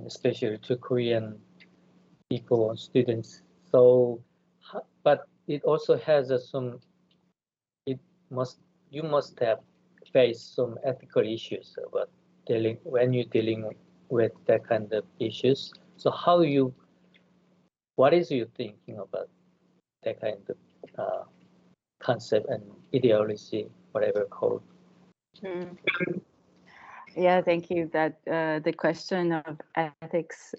especially to Korean people and students. So, but it also has you must have faced some ethical issues about when you're dealing with that kind of issues. So what is your thinking about that kind of concept and ideology, whatever called? Yeah, thank you. That the question of ethics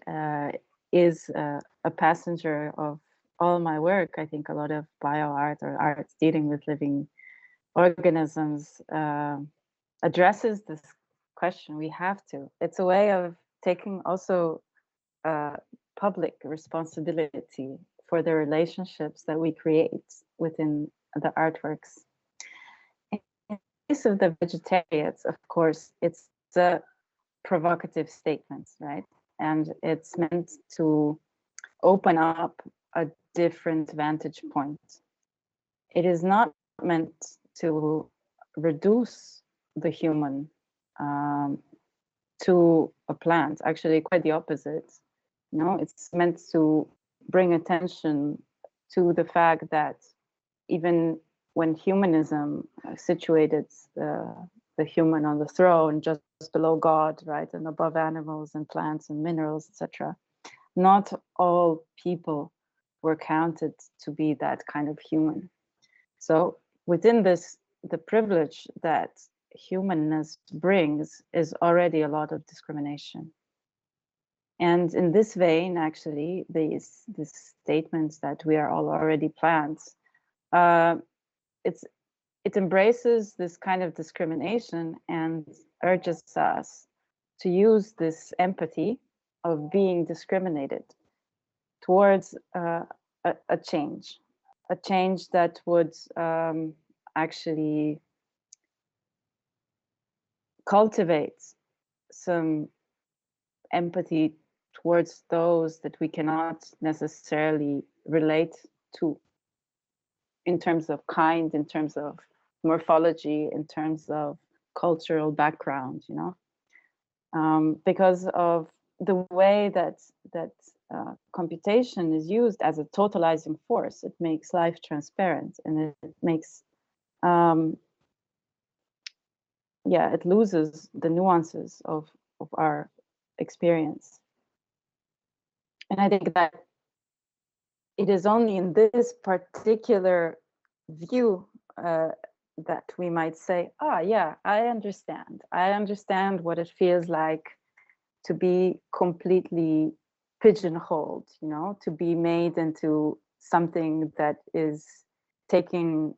is a passenger of all my work. I think a lot of bioart or arts dealing with living organisms addresses this question. We have to. It's a way of taking also public responsibility for the relationships that we create within the artworks. In the case of the vegetarians, of course, it's a provocative statement, right? And it's meant to open up a different vantage point. It is not meant to reduce the human to a plant. Actually, quite the opposite. No, it's meant to bring attention to the fact that even when humanism situated the human on the throne just below God, right, and above animals and plants and minerals, etc., not all people were counted to be that kind of human. So within this, the privilege that humanness brings is already a lot of discrimination. And in this vein, actually, these statements that we are all already plants, it embraces this kind of discrimination and urges us to use this empathy of being discriminated towards a change that would actually cultivate some empathy towards those that we cannot necessarily relate to in terms of kind, in terms of morphology, in terms of cultural background, you know, because of the way that computation is used as a totalizing force. It makes life transparent, and it makes it loses the nuances of our experience. And I think that it is only in this particular view that we might say, yeah, I understand what it feels like to be completely pigeonholed, you know, to be made into something that is taken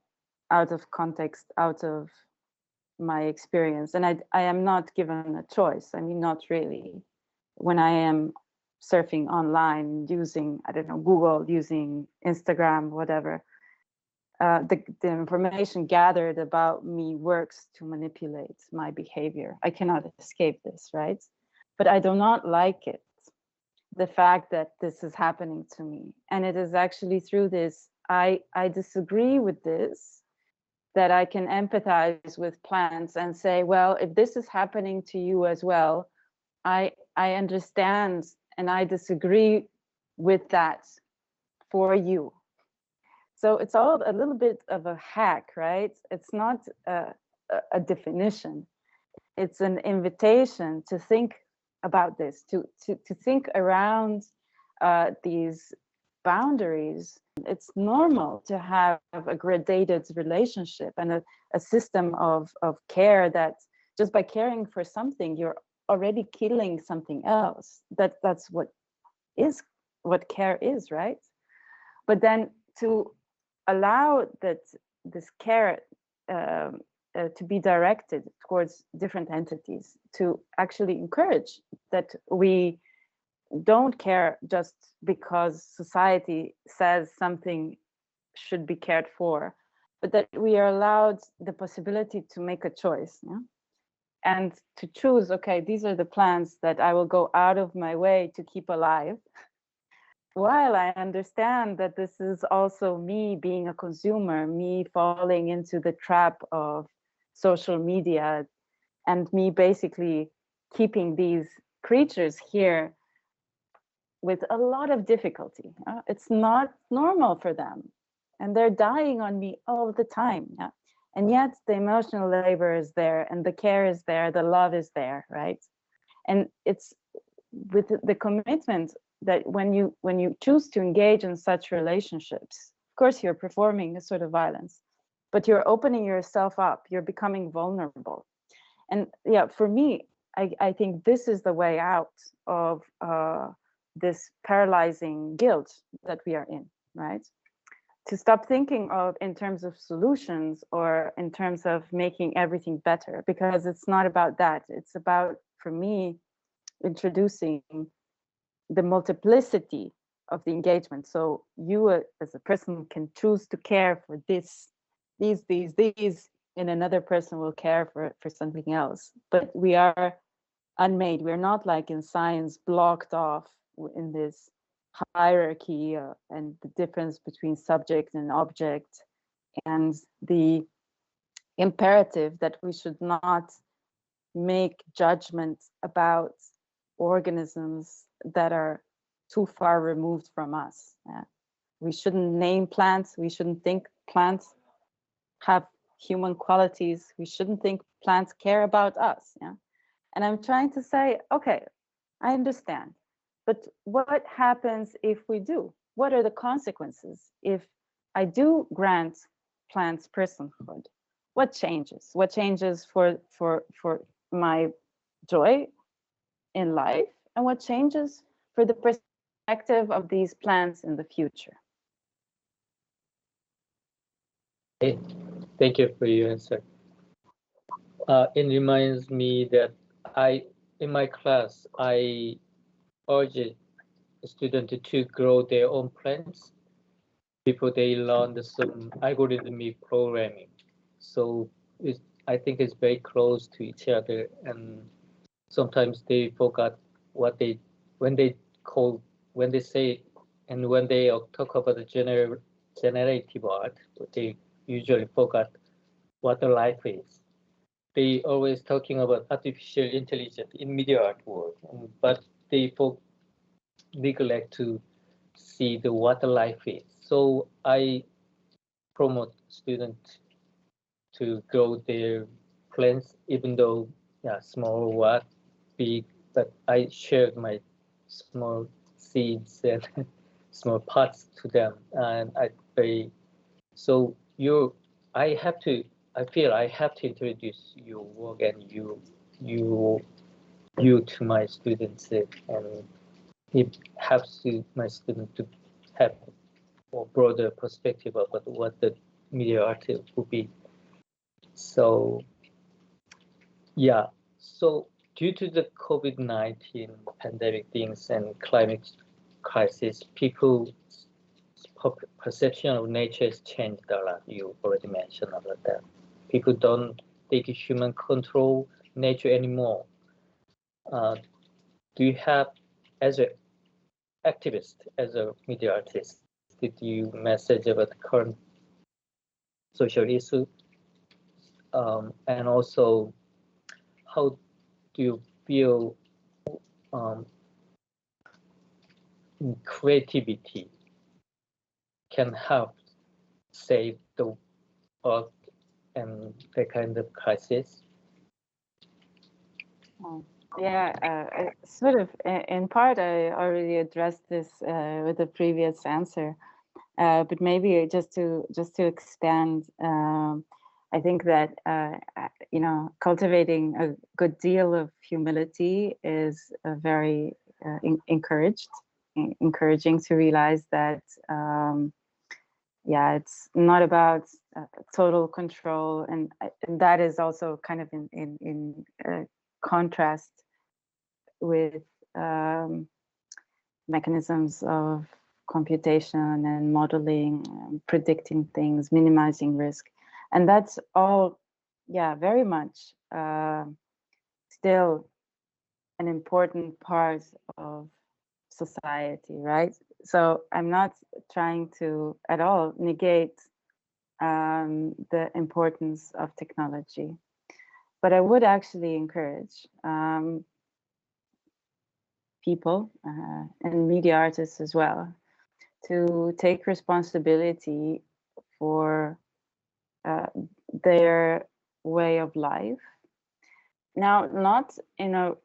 out of context, out of my experience. And I am not given a choice. I mean, not really. When I am surfing online using, I don't know, Google, using Instagram, whatever, the information gathered about me works to manipulate my behavior. I cannot escape this, right? But I do not like it, the fact that this is happening to me. And it is actually through this, I disagree with this, that I can empathize with plants and say, well, if this is happening to you as well, I understand, and I disagree with that for you. So it's all a little bit of a hack, right? It's not a definition. It's an invitation to think about this, to think around these boundaries. It's normal to have a gradated relationship and a system of care that just by caring for something, you're already killing something else. That's what care is, right? But then to allow that this care to be directed towards different entities, to actually encourage that we don't care just because society says something should be cared for, but that we are allowed the possibility to make a choice, yeah? And to choose, okay, these are the plants that I will go out of my way to keep alive, while I understand that this is also me being a consumer, me falling into the trap of social media, and me basically keeping these creatures here with a lot of difficulty. It's not normal for them, and they're dying on me all the time. Yeah? And yet the emotional labor is there, and the care is there, the love is there, right? And it's with the commitment that when you choose to engage in such relationships, of course you're performing a sort of violence, but you're opening yourself up, you're becoming vulnerable. And yeah, for me, I think this is the way out of this paralyzing guilt that we are in, right? To stop thinking of in terms of solutions or in terms of making everything better, because it's not about that. It's about, for me, introducing the multiplicity of the engagement. So you as a person can choose to care for these, and another person will care for something else. But we are unmade. We're not like in science blocked off in this hierarchy and the difference between subject and object, and the imperative that we should not make judgments about organisms that are too far removed from us. We shouldn't name plants. We shouldn't think plants have human qualities. We shouldn't think plants care about us. Yeah? And I'm trying to say, okay, I understand, but what happens if we do? What are the consequences if I do grant plants personhood? What changes? What changes for my joy in life, and what changes for the perspective of these plants in the future? Hey, thank you for your answer. It reminds me that in my class, I urge students to grow their own plants before they learn some algorithmic programming. So I think it's very close to each other, and sometimes they forgot when they say, and when they talk about the generative art, they usually forgot what the life is. They always talking about artificial intelligence in media art world, but they neglect to see the what the life is. So I promote students to grow their plants, even though small or big, but I shared my small seeds and small pots to them, and I feel I have to introduce your work and you to my students, and it helps my students to have a broader perspective about what the media art would be. So so due to the COVID-19 pandemic things and climate crisis, people's perception of nature has changed a lot. You already mentioned about that. People don't take human control nature anymore. Do you have, as an activist, as a media artist, did you message about the current social issue? And also, how do you feel creativity can help save the earth and that kind of crisis? Sort of, in part, I already addressed this with the previous answer, but maybe just to expand. I think that cultivating a good deal of humility is very encouraging to realize that it's not about total control, and that is also kind of in contrast with mechanisms of computation and modeling, predicting things, minimizing risk. And that's all, very much still an important part of society, right? So I'm not trying to at all negate the importance of technology, but I would actually encourage people and media artists as well to take responsibility for their way of life. Now, not in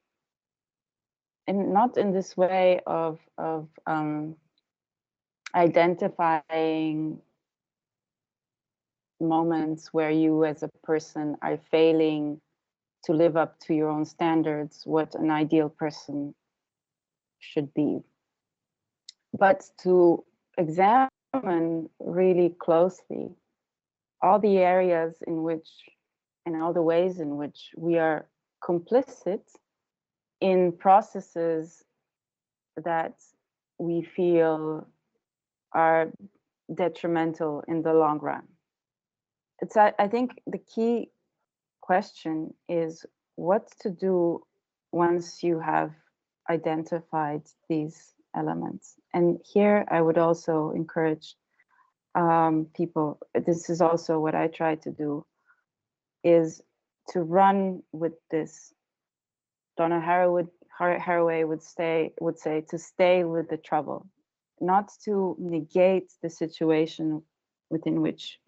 this way of identifying moments where you as a person are failing to live up to your own standards, what an ideal person should be, but to examine really closely all the areas in which, and all the ways in which we are complicit in processes that we feel are detrimental in the long run. I think the key question is what to do once you have identified these elements. And here I would also encourage people, this is also what I try to do, is to run with this. Donna Haraway would say to stay with the trouble, not to negate the situation within which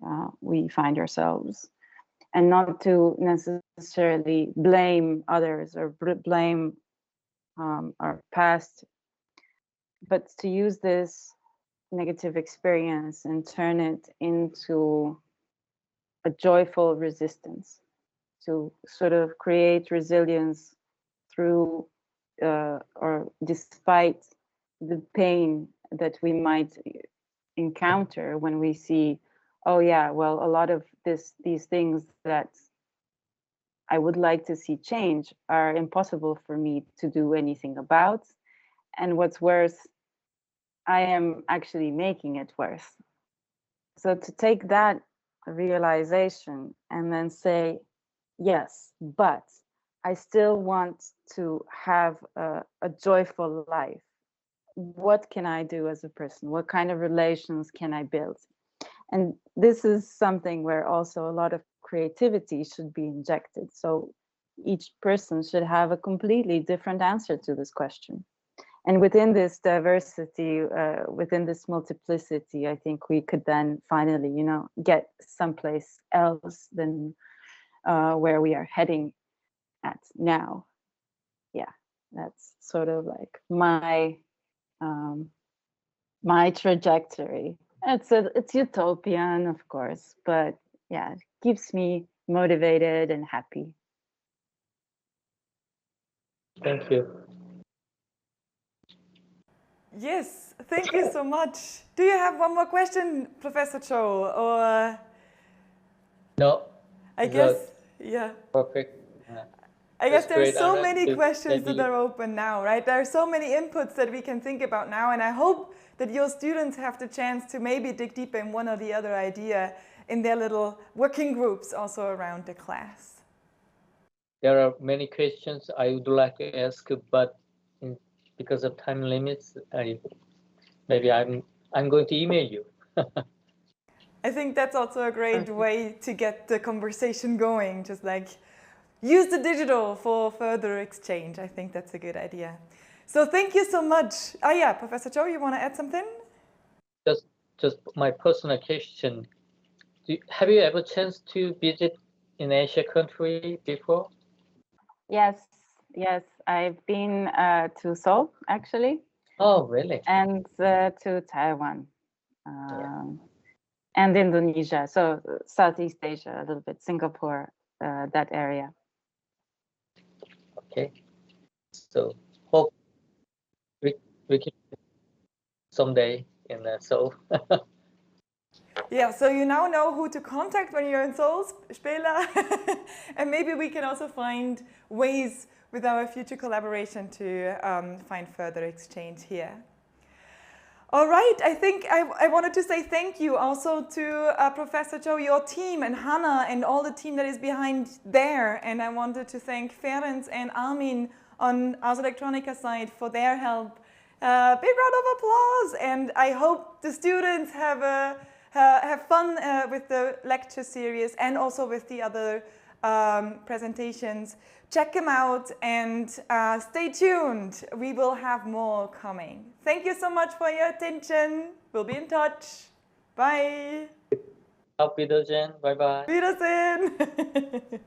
we find ourselves, and not to necessarily blame others or blame our past, but to use this negative experience and turn it into a joyful resistance, to sort of create resilience through or despite the pain that we might encounter when we see, oh yeah, well, a lot of these things that I would like to see change are impossible for me to do anything about. And what's worse, I am actually making it worse. So to take that realization and then say, yes, but I still want to have a joyful life. What can I do as a person? What kind of relations can I build? And this is something where also a lot of creativity should be injected. So each person should have a completely different answer to this question. And within this diversity, within this multiplicity, I think we could then finally, get someplace else than where we are heading at now. Yeah, that's sort of like my trajectory. It's utopian, of course, but yeah, it keeps me motivated and happy. Thank you. Yes, thank you so much. Do you have one more question, Professor Cho? Or No. I guess, yeah. Perfect. I guess there's great. so many questions maybe- that are open now, right? There are so many inputs that we can think about now, and I hope that your students have the chance to maybe dig deeper in one or the other idea in their little working groups also around the class. There are many questions I would like to ask, but because of time limits, maybe I'm going to email you. I think that's also a great way to get the conversation going, just like use the digital for further exchange. I think that's a good idea. So thank you so much. Yeah, Professor Cho, you want to add something? Just my personal question. Have you ever chance to visit in Asia country before? Yes, I've been to Seoul, actually. Oh, really? And to Taiwan and Indonesia, so Southeast Asia a little bit, Singapore, that area. Okay. So hope we can someday in Seoul. Yeah, so you now know who to contact when you're in Seoul, Špela. And maybe we can also find ways with our future collaboration to find further exchange here. All right, I think I wanted to say thank you also to Professor Cho, your team, and Hannah, and all the team that is behind there. And I wanted to thank Ferenc and Armin on Ars Electronica side for their help. Big round of applause, and I hope the students have fun with the lecture series and also with the other presentations. Check them out and stay tuned. We will have more coming. Thank you so much for your attention. We'll be in touch. Bye. Auf Wiedersehen. Bye bye. Wiedersehen.